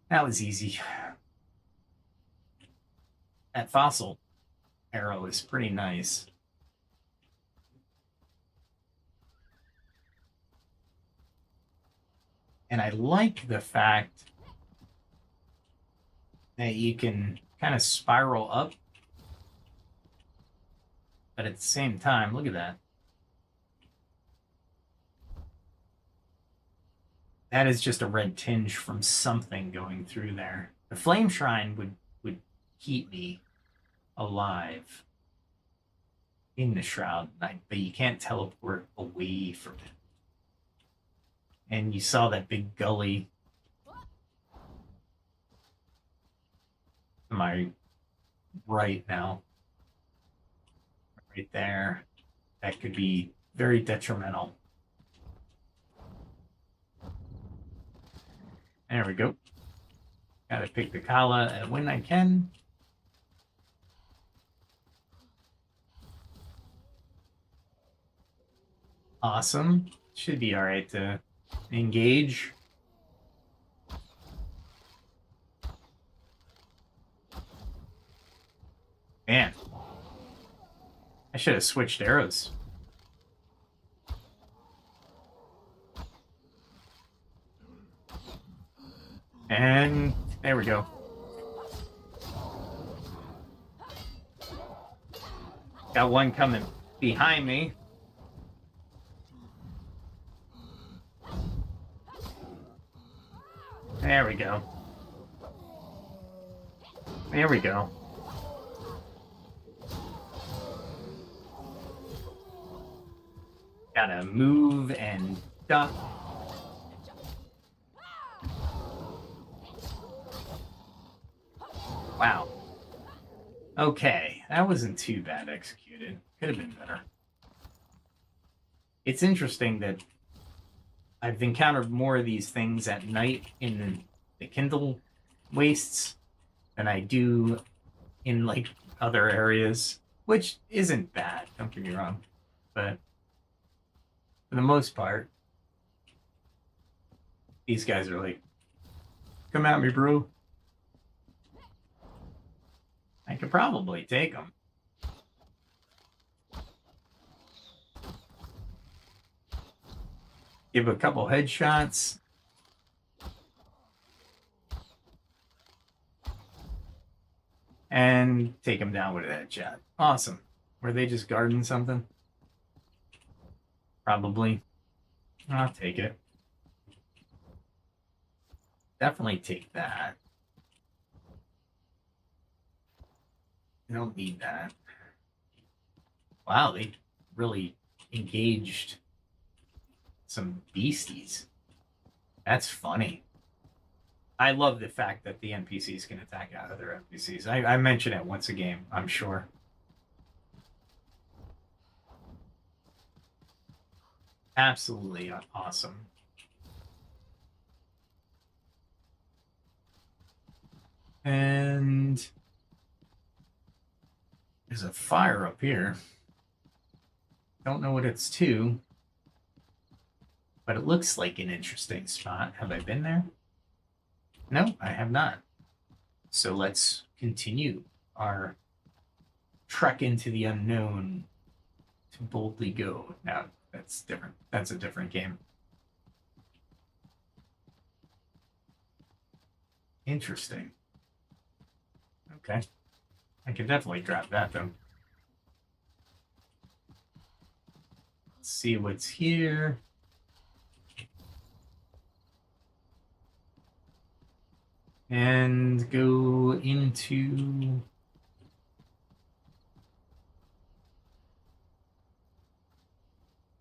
[SPEAKER 1] That was easy. That fossil arrow is pretty nice. And I like the fact that you can kind of spiral up. But at the same time, look at that. That is just a red tinge from something going through there. The flame shrine would keep me alive in the shroud, but you can't teleport away from it. And you saw that big gully to my right now. Right there. That could be very detrimental. There we go. Gotta pick the Kala when I can. Awesome. Should be alright to engage. Man. I should have switched arrows. And there we go. Got one coming behind me. There we go. There we go. Gotta move and duck. Wow. Okay, that wasn't too bad executed. Could have been better. It's interesting that I've encountered more of these things at night in the Kindle wastes than I do in like other areas, which isn't bad, don't get me wrong. But for the most part, these guys are like, come at me, bro. I could probably take them. Give a couple headshots. And take them down with a headshot. Awesome. Were they just guarding something? Probably. I'll take it. Definitely take that. I don't need that. Wow, they really engaged some beasties. That's funny. I love the fact that the NPCs can attack other NPCs. I mention it once a game, I'm sure. Absolutely awesome. And there's a fire up here. Don't know what it's to, but it looks like an interesting spot. Have I been there? No, I have not. So let's continue our trek into the unknown to boldly go. Now, that's different. That's a different game. Interesting. Okay. I can definitely grab that, though. Let's see what's here. And go into...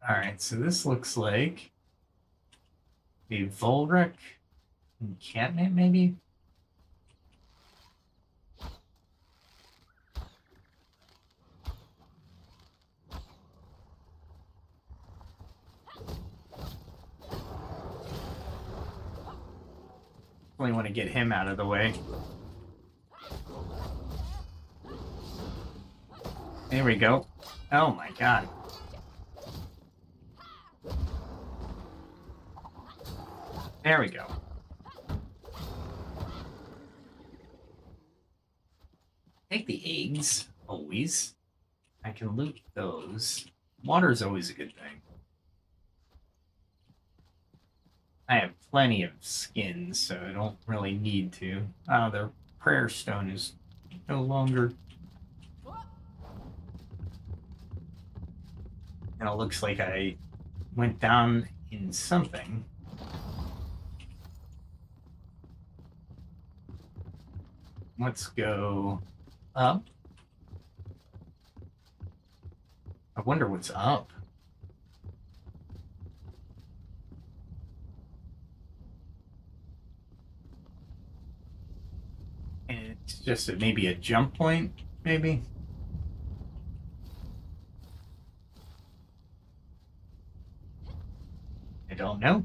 [SPEAKER 1] Alright, so this looks like a Volric encampment, maybe? Only want to get him out of the way. There we go. Oh my god. There we go. Take the eggs, always. I can loot those. Water is always a good thing. I have plenty of skins, so I don't really need to. Oh, their prayer stone is no longer. And it looks like I went down in something. Let's go up. I wonder what's up. And it's just maybe a jump point, maybe. I don't know.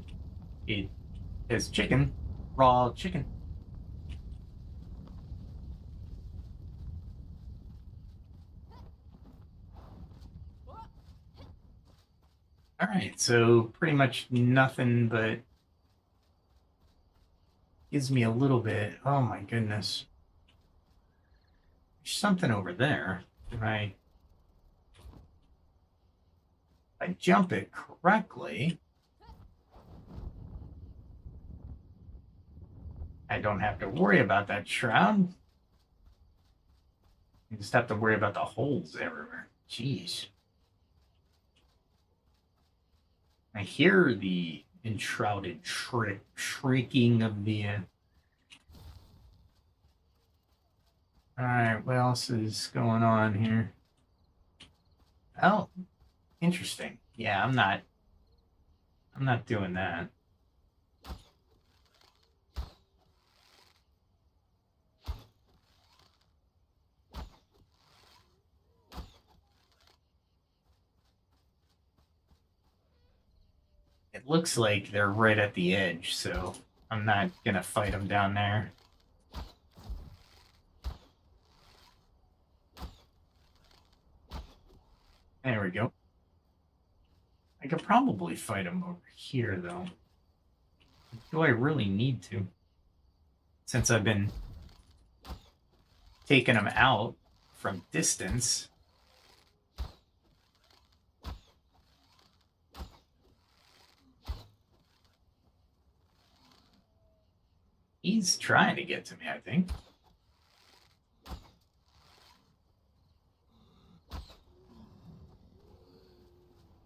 [SPEAKER 1] It is chicken, raw chicken. All right, so pretty much nothing, but gives me a little bit. Oh my goodness. There's something over there. If I jump it correctly, I don't have to worry about that shroud. I just have to worry about the holes everywhere. Jeez. I hear the enshrouded shrieking of the... Alright, what else is going on here? Oh, interesting. Yeah, I'm not doing that. It looks like they're right at the edge, so I'm not gonna fight them down there. There we go. I could probably fight them over here, though. Do I really need to? Since I've been taking them out from distance. He's trying to get to me, I think.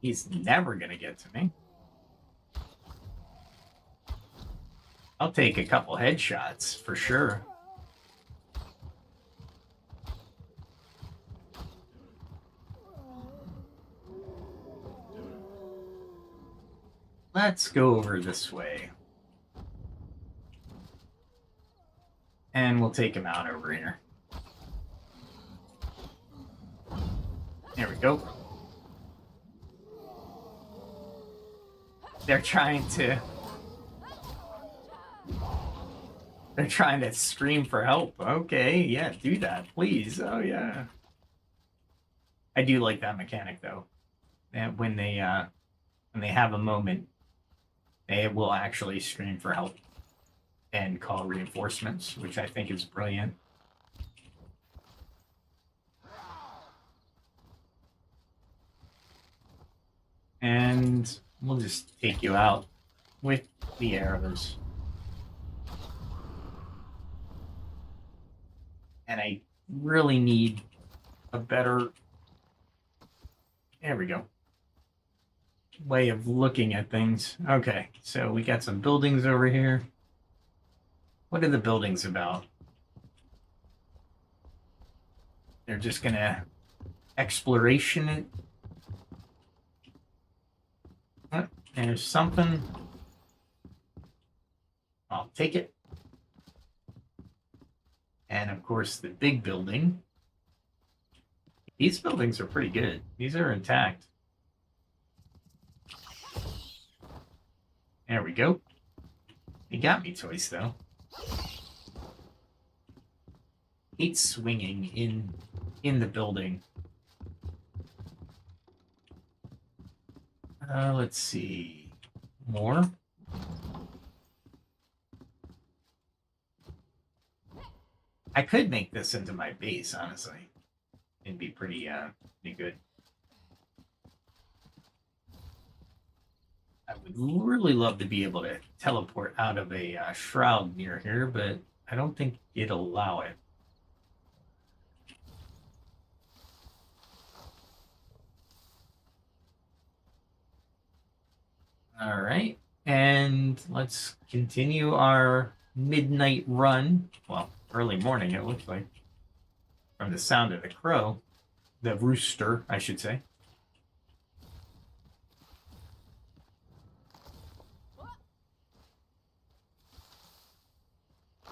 [SPEAKER 1] He's never going to get to me. I'll take a couple headshots for sure. Let's go over this way. And we'll take him out over here. There we go. They're trying to scream for help. Okay, yeah, do that, please. Oh yeah. I do like that mechanic though. And when they have a moment, they will actually scream for help and call reinforcements, which I think is brilliant. And we'll just take you out with the arrows. And I really need a better, there we go, way of looking at things. Okay, so we got some buildings over here. What are the buildings about? They're just gonna exploration it. Oh, there's something. I'll take it. And of course, the big building. These buildings are pretty good. These are intact. There we go. You got me, Toys, though. Hate swinging in the building. Let's see. More. I could make this into my base, honestly. It'd be pretty good. I would really love to be able to teleport out of a shroud near here, but I don't think it'd allow it. All right, and let's continue our midnight run. Well, early morning, it looks like, from the sound of the crow. The rooster, I should say.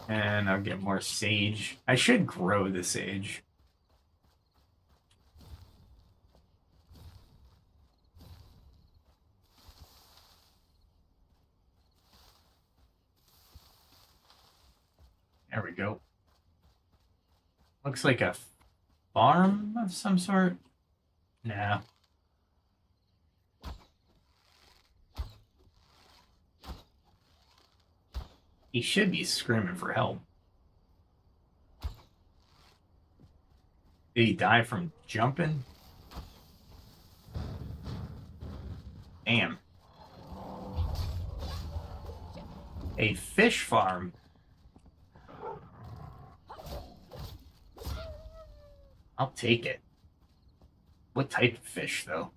[SPEAKER 1] And I'll get more sage. I should grow the sage. There we go. Looks like a farm of some sort. Nah. He should be screaming for help. Did he die from jumping? Damn. A fish farm. I'll take it. What type of fish, though?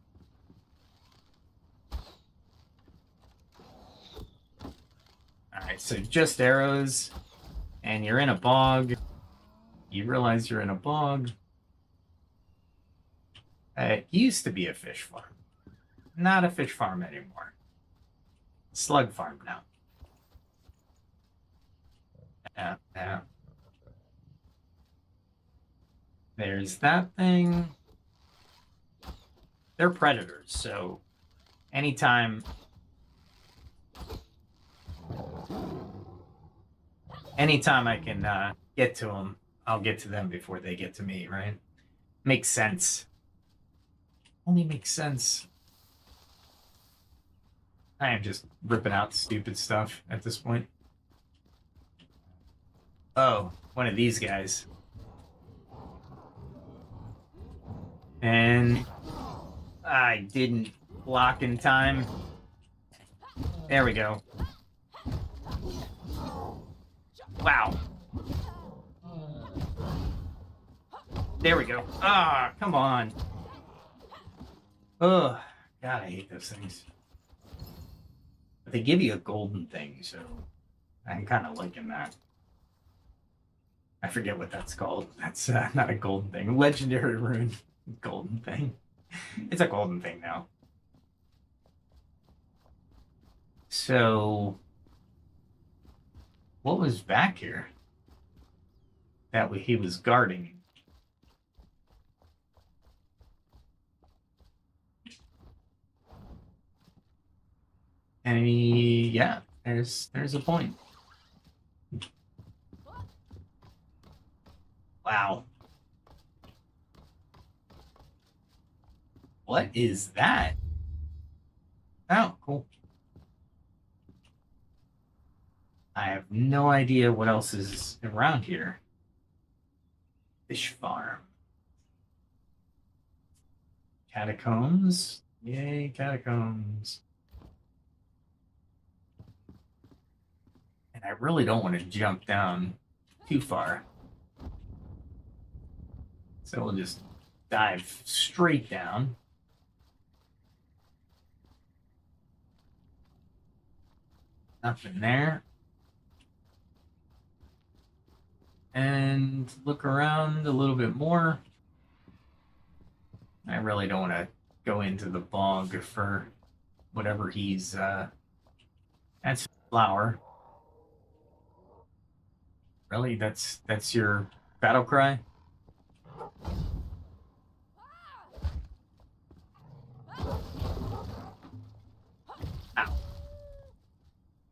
[SPEAKER 1] Alright, so just arrows, and you're in a bog. You realize you're in a bog. It used to be a fish farm. Not a fish farm anymore. Slug farm now. Yeah. There's that thing. They're predators, so anytime Anytime I can get to them, I'll get to them before they get to me, right? Makes sense. Only makes sense. I am just ripping out stupid stuff at this point. Oh, one of these guys. And I didn't block in time. There we go. Wow. There we go. Ah, come on. Oh, God, I hate those things. But they give you a golden thing, so I'm kind of liking that. I forget what that's called. That's not a golden thing. Legendary rune. Golden thing. It's a golden thing now. So, what was back here that he was guarding? And yeah, there's a point. Wow. What is that? Oh, cool. I have no idea what else is around here. Fish farm. Catacombs. Yay, catacombs. And I really don't want to jump down too far. So we'll just dive straight down. Nothing there. And look around a little bit more. I really don't want to go into the bog for whatever he's that's flower. Really? That's your battle cry? Ow.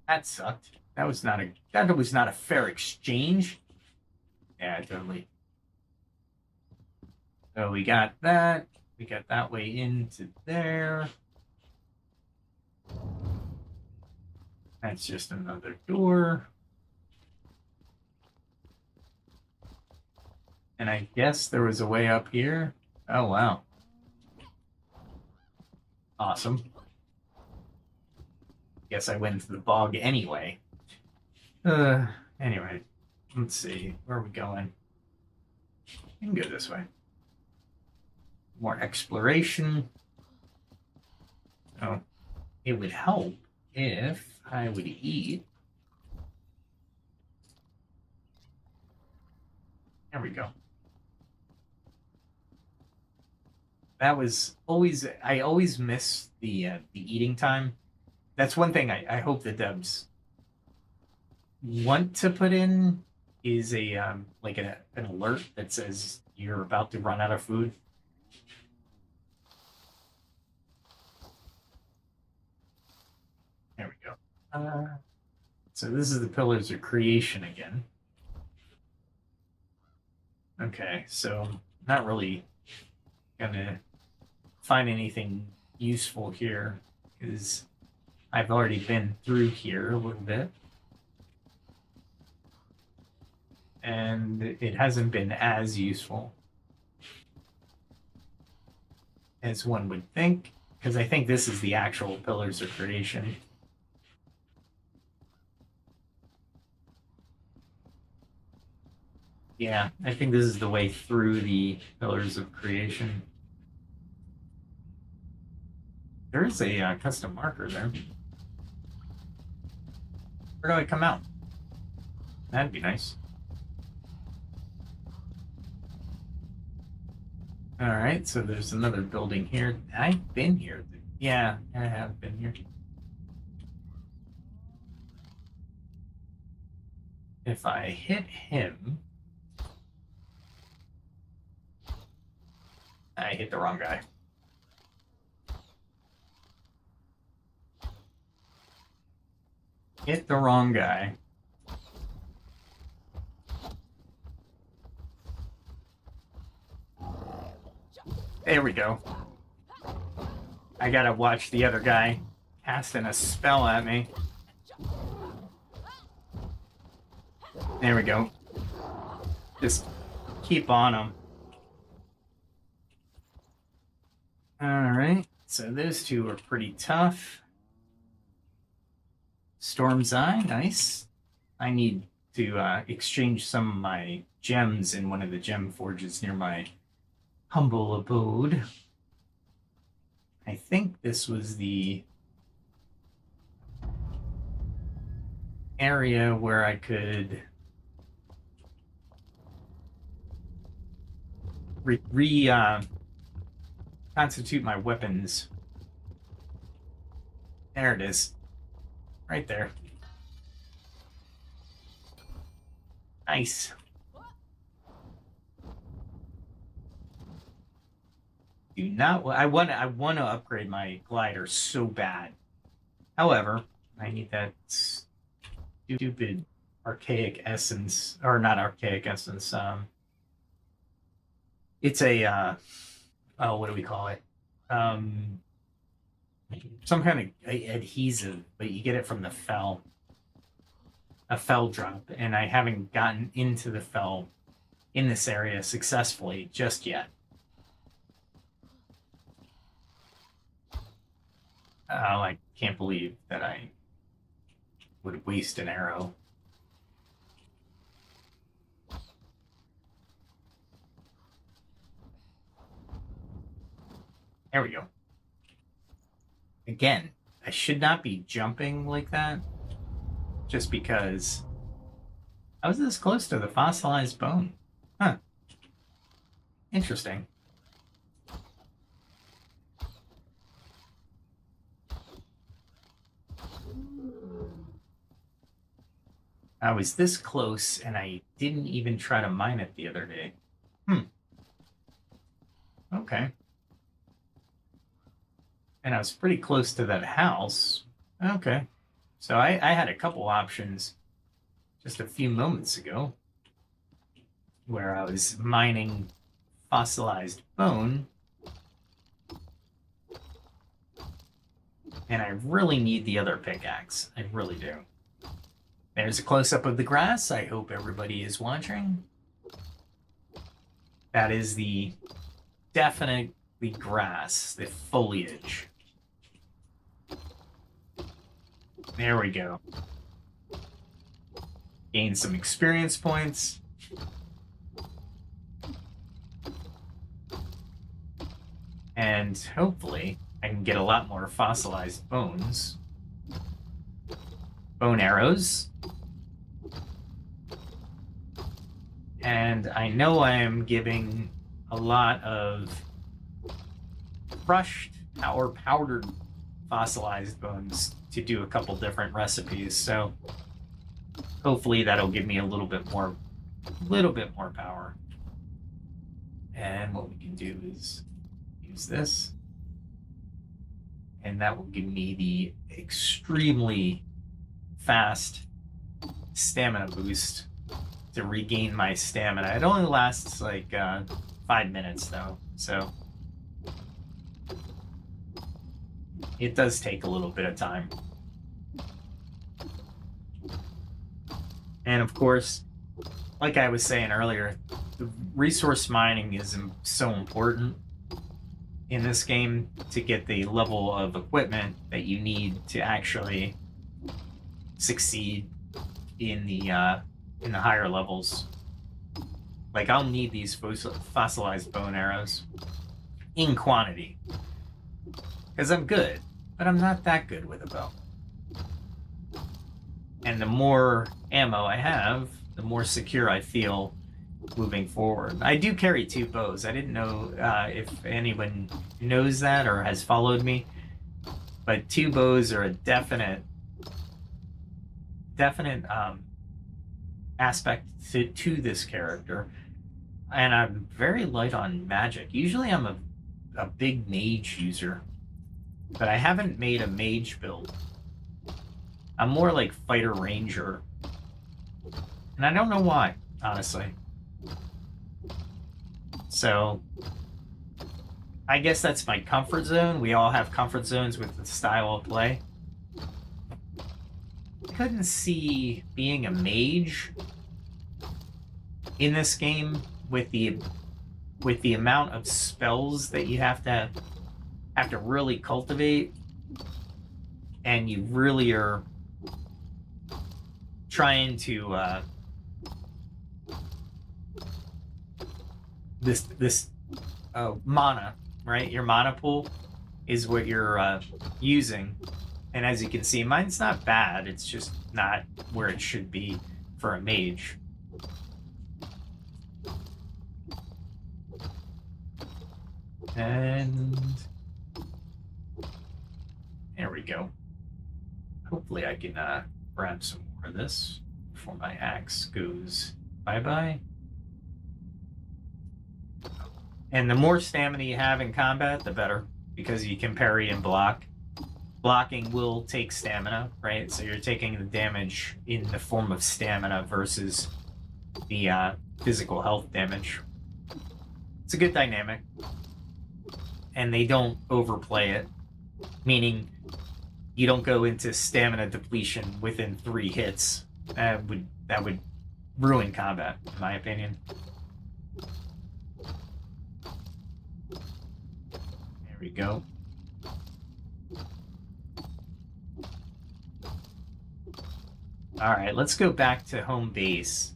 [SPEAKER 1] That sucked. That was not a fair exchange. Yeah, totally. So we got that. We got that way into there. That's just another door. And I guess there was a way up here. Oh, wow. Awesome. Guess I went into the bog anyway. Anyway, let's see. Where are we going? We can go this way. More exploration. Oh, it would help if I would eat. There we go. That was always, I always miss the eating time. That's one thing I hope the devs want to put in is a like an alert that says you're about to run out of food. There we go. So this is the pillars of creation again. Okay, so not really gonna find anything useful here because I've already been through here a little bit. And it hasn't been as useful as one would think, because I think this is the actual pillars of creation. Yeah, I think this is the way through the pillars of creation. There's a custom marker there. Where do I come out? That'd be nice. All right, so there's another building here. I've been here. Yeah, I have been here. If I hit him, I hit the wrong guy. Hit the wrong guy. we go. I gotta watch the other guy casting a spell at me. There we go. Just keep on him. Alright, so those two are pretty tough. Storm's Eye, nice. I need to exchange some of my gems in one of the gem forges near my humble abode. I think this was the area where I could constitute my weapons. There it is. Right there. Nice. Do not. I want to upgrade my glider so bad. However, I need that stupid archaic essence, or not archaic essence. It's a oh, what do we call it? Some kind of adhesive, but you get it from the fell. A fell drop, and I haven't gotten into the fell in this area successfully just yet. I can't believe that I would waste an arrow. There we go. Again, I should not be jumping like that, just because I was this close to the fossilized bone. Huh. Interesting. I was this close, and I didn't even try to mine it the other day. Okay. And I was pretty close to that house. Okay. So I had a couple options just a few moments ago where I was mining fossilized bone. And I really need the other pickaxe. I really do. There's a close-up of the grass. I hope everybody is watching. That is the definitely grass, the foliage. There we go. Gain some experience points. And hopefully I can get a lot more fossilized bones. Bone arrows. And I know I am giving a lot of crushed or powdered fossilized bones to do a couple different recipes, so hopefully that'll give me a little bit more power. And what we can do is use this, and that will give me the extremely fast stamina boost to regain my stamina. It only lasts like 5 minutes though, so it does take a little bit of time. And of course, like I was saying earlier, the resource mining is so important in this game to get the level of equipment that you need to actually succeed in the higher levels. Like, I'll need these fossilized bone arrows in quantity. Because I'm good, but I'm not that good with a bow. And the more ammo I have, the more secure I feel moving forward. I do carry 2 bows. I didn't know if anyone knows that or has followed me, but 2 bows are a definite aspect to this character. And I'm very light on magic. Usually I'm a big mage user, but I haven't made a mage build. I'm more like fighter ranger. And I don't know why, honestly. So I guess that's my comfort zone. We all have comfort zones with the style of play. I couldn't see being a mage in this game with the amount of spells that you have to really cultivate, and you really are trying to this mana, right? Your mana pool is what you're using, and as you can see, mine's not bad. It's just not where it should be for a mage. And there we go. Hopefully I can grab some more of this before my axe goes bye-bye. And the more stamina you have in combat, the better, because you can parry and block. Blocking will take stamina, right? So you're taking the damage in the form of stamina versus the physical health damage. It's a good dynamic. And they don't overplay it, meaning you don't go into stamina depletion within 3 hits. That would ruin combat, in my opinion. There we go. All right, let's go back to home base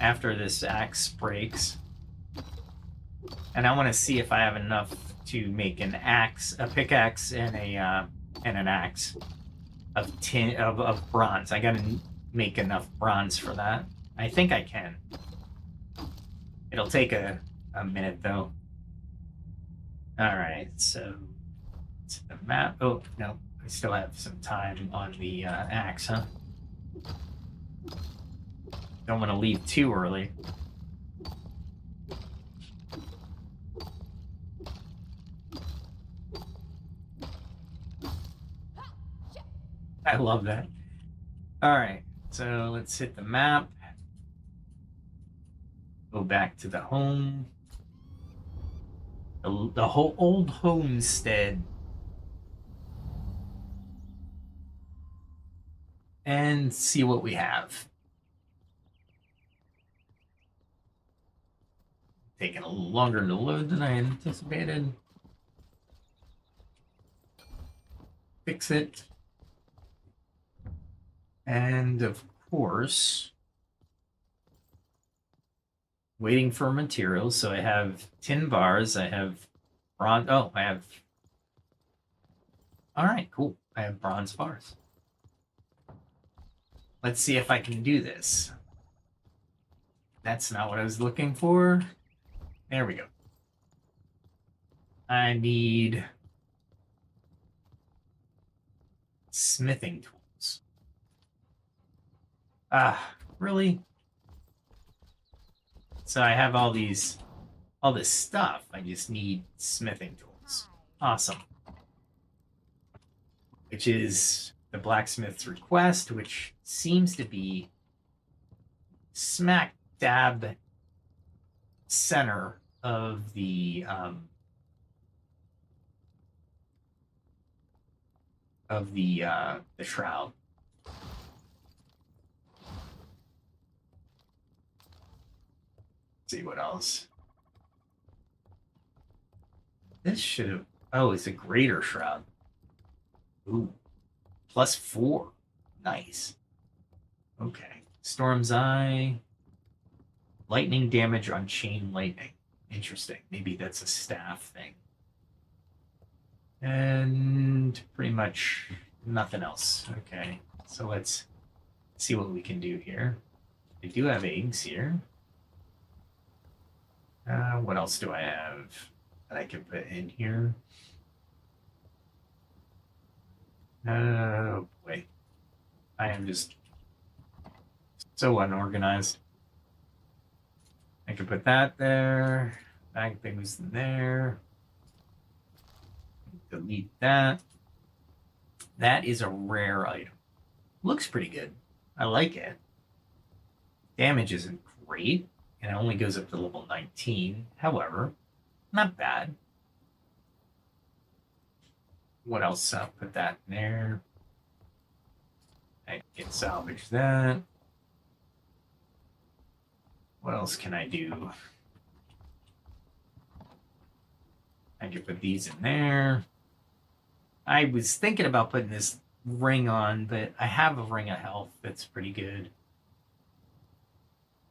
[SPEAKER 1] after this axe breaks. And I want to see if I have enough to make an axe, a pickaxe, and an axe of tin of bronze. I gotta make enough bronze for that. I think I can. It'll take a minute though. All right, so it's the map. Oh no, I still have some time on the axe, huh? Don't want to leave too early. I love that. All right, so let's hit the map. Go back to the home. The whole old homestead. And see what we have. Taking a little longer to load than I anticipated. Fix it. And of course, waiting for materials. So I have tin bars. I have bronze. Oh, I have. All right, cool. I have bronze bars. Let's see if I can do this. That's not what I was looking for. There we go. I need smithing tools. Really? So I have all this stuff. I just need smithing tools. Awesome. Which is the blacksmith's request, which seems to be smack dab center of the shroud. Let's see what else. This should have. Oh, it's a greater shroud. Ooh, +4. Nice. Okay. Storm's Eye. Lightning damage on chain lightning. Interesting. Maybe that's a staff thing. And pretty much nothing else. Okay. So let's see what we can do here. I do have eggs here. What else do I have that I can put in here? Oh boy. I am just so unorganized. I can put that there. Bag things in there. Delete that. That is a rare item. Looks pretty good. I like it. Damage isn't great, and it only goes up to level 19. However, not bad. What else? I'll put that in there. I can salvage that. What else can I do? I can put these in there. I was thinking about putting this ring on, but I have a ring of health that's pretty good.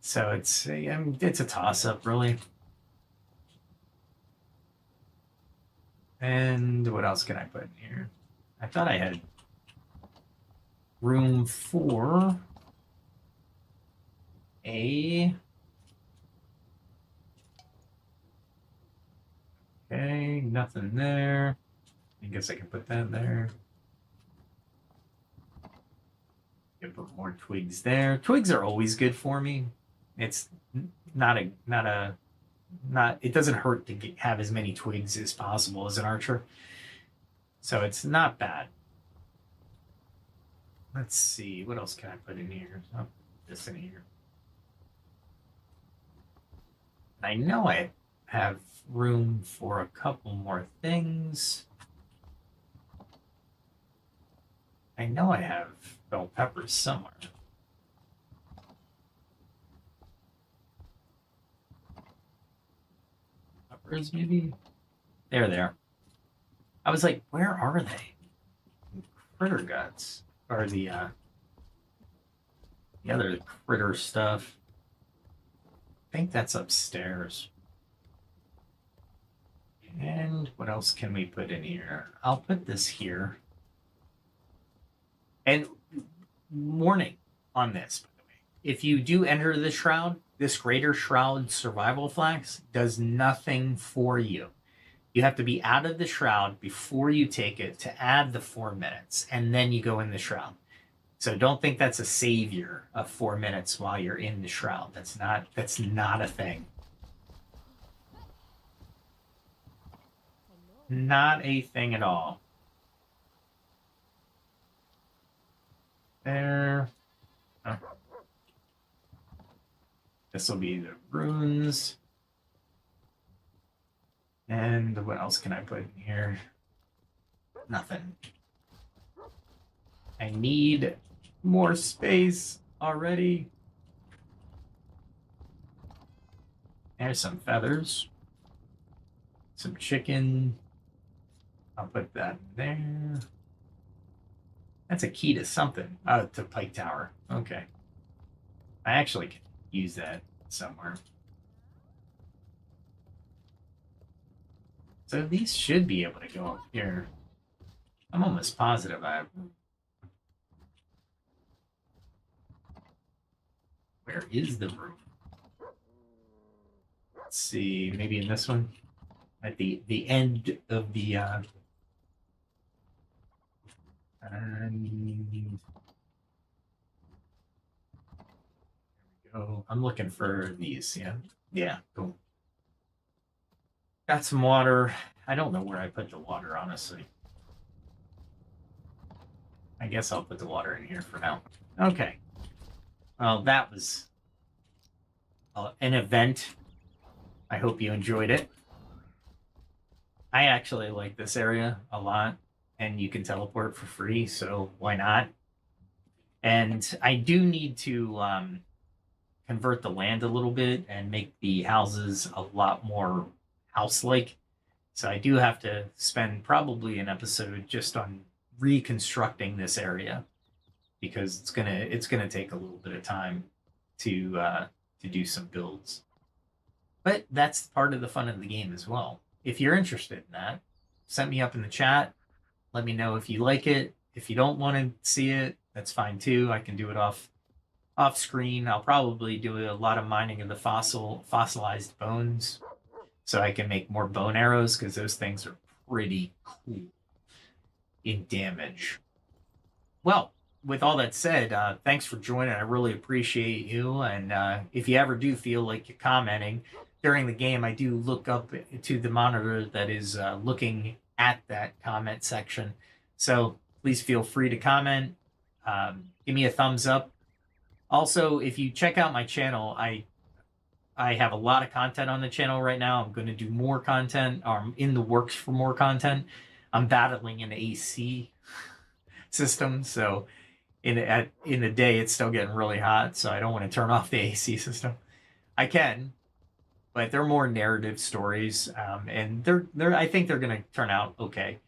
[SPEAKER 1] So it's a toss-up, really. And what else can I put in here? I thought I had room for a... Okay, nothing there. I guess I can put that there. Can put more twigs there. Twigs are always good for me. It's not. It doesn't hurt to have as many twigs as possible as an archer. So it's not bad. Let's see. What else can I put in here? Oh, this in here. I know I have room for a couple more things. I know I have bell peppers somewhere. Peppers, maybe? There. I was like, where are they? Critter guts. Or the other critter stuff. I think that's upstairs. And what else can we put in here? I'll put this here. And warning on this, by the way. If you do enter the shroud, this greater shroud survival flax does nothing for you. You have to be out of the shroud before you take it to add the 4 minutes, and then you go in the shroud. So don't think that's a savior of 4 minutes while you're in the shroud. That's not a thing. Not a thing at all. There. Oh. This will be the runes. And what else can I put in here? Nothing. I need more space already. There's some feathers. Some chicken. I'll put that there. That's a key to something. Oh, to Pike Tower. Okay. I actually can use that somewhere. So these should be able to go up here. I'm almost positive I have. Where is the room? Let's see, maybe in this one? At the end of the and there we go. I'm looking for these, yeah, cool. Got some water. I don't know where I put the water, honestly. I guess I'll put the water in here for now. Okay. Well, that was an event. I hope you enjoyed it. I actually like this area a lot, and you can teleport for free, so why not? And I do need to convert the land a little bit and make the houses a lot more house-like. So I do have to spend probably an episode just on reconstructing this area, because it's gonna take a little bit of time to do some builds. But that's part of the fun of the game as well. If you're interested in that, set me up in the chat. Let me know if you like it. If you don't want to see it, that's fine too. I can do it off screen. I'll probably do a lot of mining of the fossilized bones, so I can make more bone arrows, because those things are pretty cool in damage. Well, with all that said, thanks for joining. I really appreciate you. And if you ever do feel like you're commenting during the game, I do look up to the monitor that is looking at that comment section. So please feel free to comment. Give me a thumbs up. Also, if you check out my channel, I have a lot of content on the channel right now. I'm going to do more content. I'm in the works for more content. I'm battling an AC system, so in the day it's still getting really hot, so I don't want to turn off the AC system. I can, but they're more narrative stories, and they're I think they're going to turn out okay.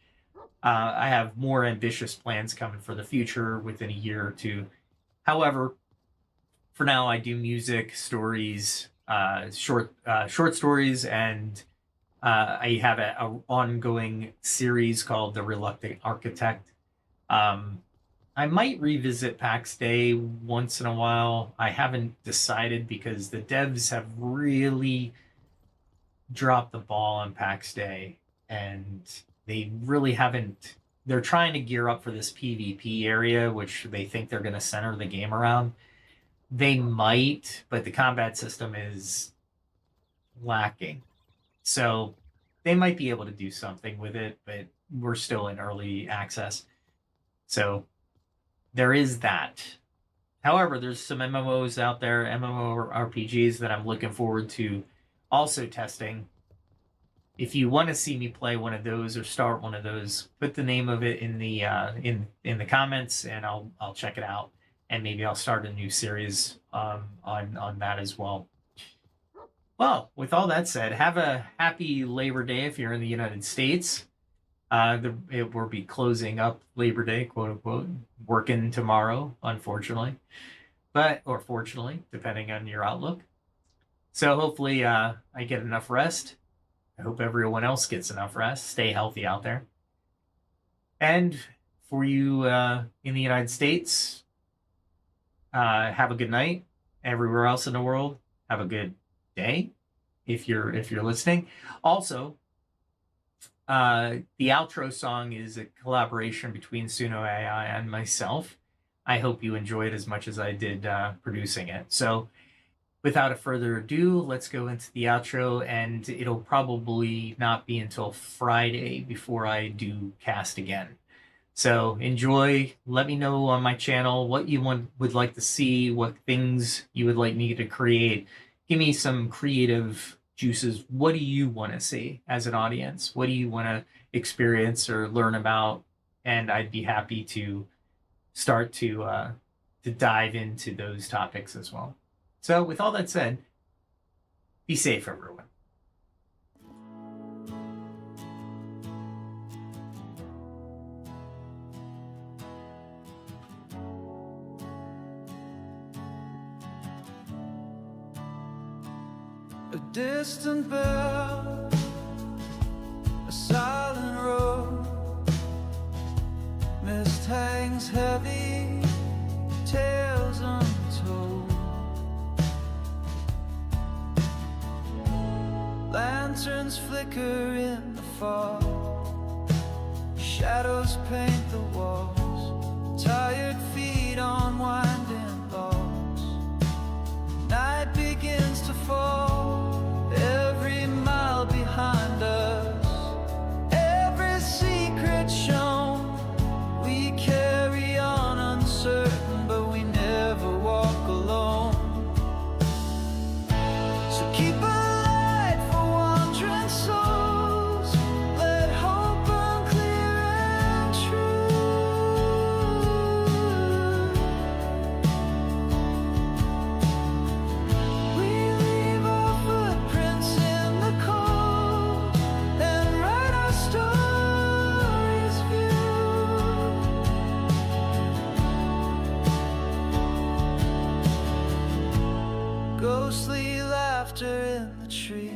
[SPEAKER 1] I have more ambitious plans coming for the future within a year or two. However, for now, I do music, stories, short stories, and I have a ongoing series called The Reluctant Architect. Um, I might revisit PAX Day once in a while. I haven't decided because the devs have really dropped the ball on PAX Day, and they really haven't. They're trying to gear up for this PvP area, which they think they're going to center the game around. They might, but the combat system is lacking. So they might be able to do something with it, but we're still in early access. So there is that. However, there's some MMOs out there, MMORPGs that I'm looking forward to also testing. If you want to see me play one of those or start one of those, put the name of it in the comments, and I'll check it out, and maybe I'll start a new series on that as well. Well, with all that said, have a happy Labor Day if you're in the United States. It will be closing up Labor Day, quote unquote, working tomorrow, unfortunately, or fortunately, depending on your outlook. So hopefully I get enough rest. I hope everyone else gets enough rest. Stay healthy out there. And for you in the United States, have a good night. Everywhere else in the world, have a good day if you're listening. Also, the outro song is a collaboration between Suno AI and myself. I hope you enjoy it as much as I did producing it. So without a further ado, let's go into the outro, and it'll probably not be until Friday before I do cast again. So enjoy. Let me know on my channel what you would like to see, what things you would like me to create. Give me some creative juices. What do you want to see as an audience? What do you want to experience or learn about? And I'd be happy to start to dive into those topics as well. So with all that said, be safe, everyone.
[SPEAKER 3] A distant bell, a silent road, mist hangs heavy, tales untold. Lanterns flicker in the fog, shadows paint the walls, tired feet on winding logs. Night begins to fall, every mile behind us, every secret shown. We carry on uncertain, but we never walk alone. So keep a light for wandering souls, let hope burn clear and true. We leave our footprints in the cold and write our stories few. Ghostly laughter in the trees,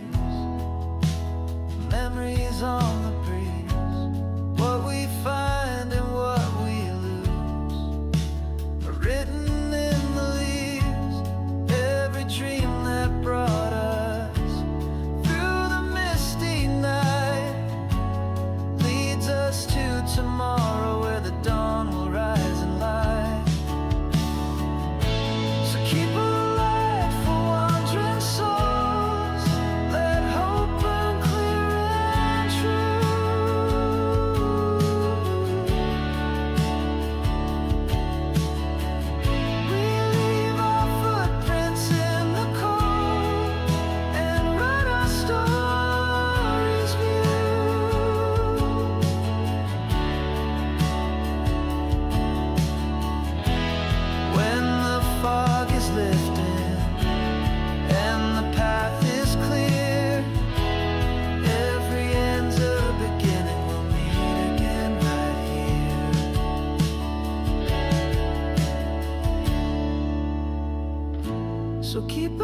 [SPEAKER 3] memories on the breeze. What we find and what we lose are written in the leaves. Every dream that brought us through the misty night leads us to tomorrow, where the dawn will rise in light. So keep a light for wandering souls, let So keep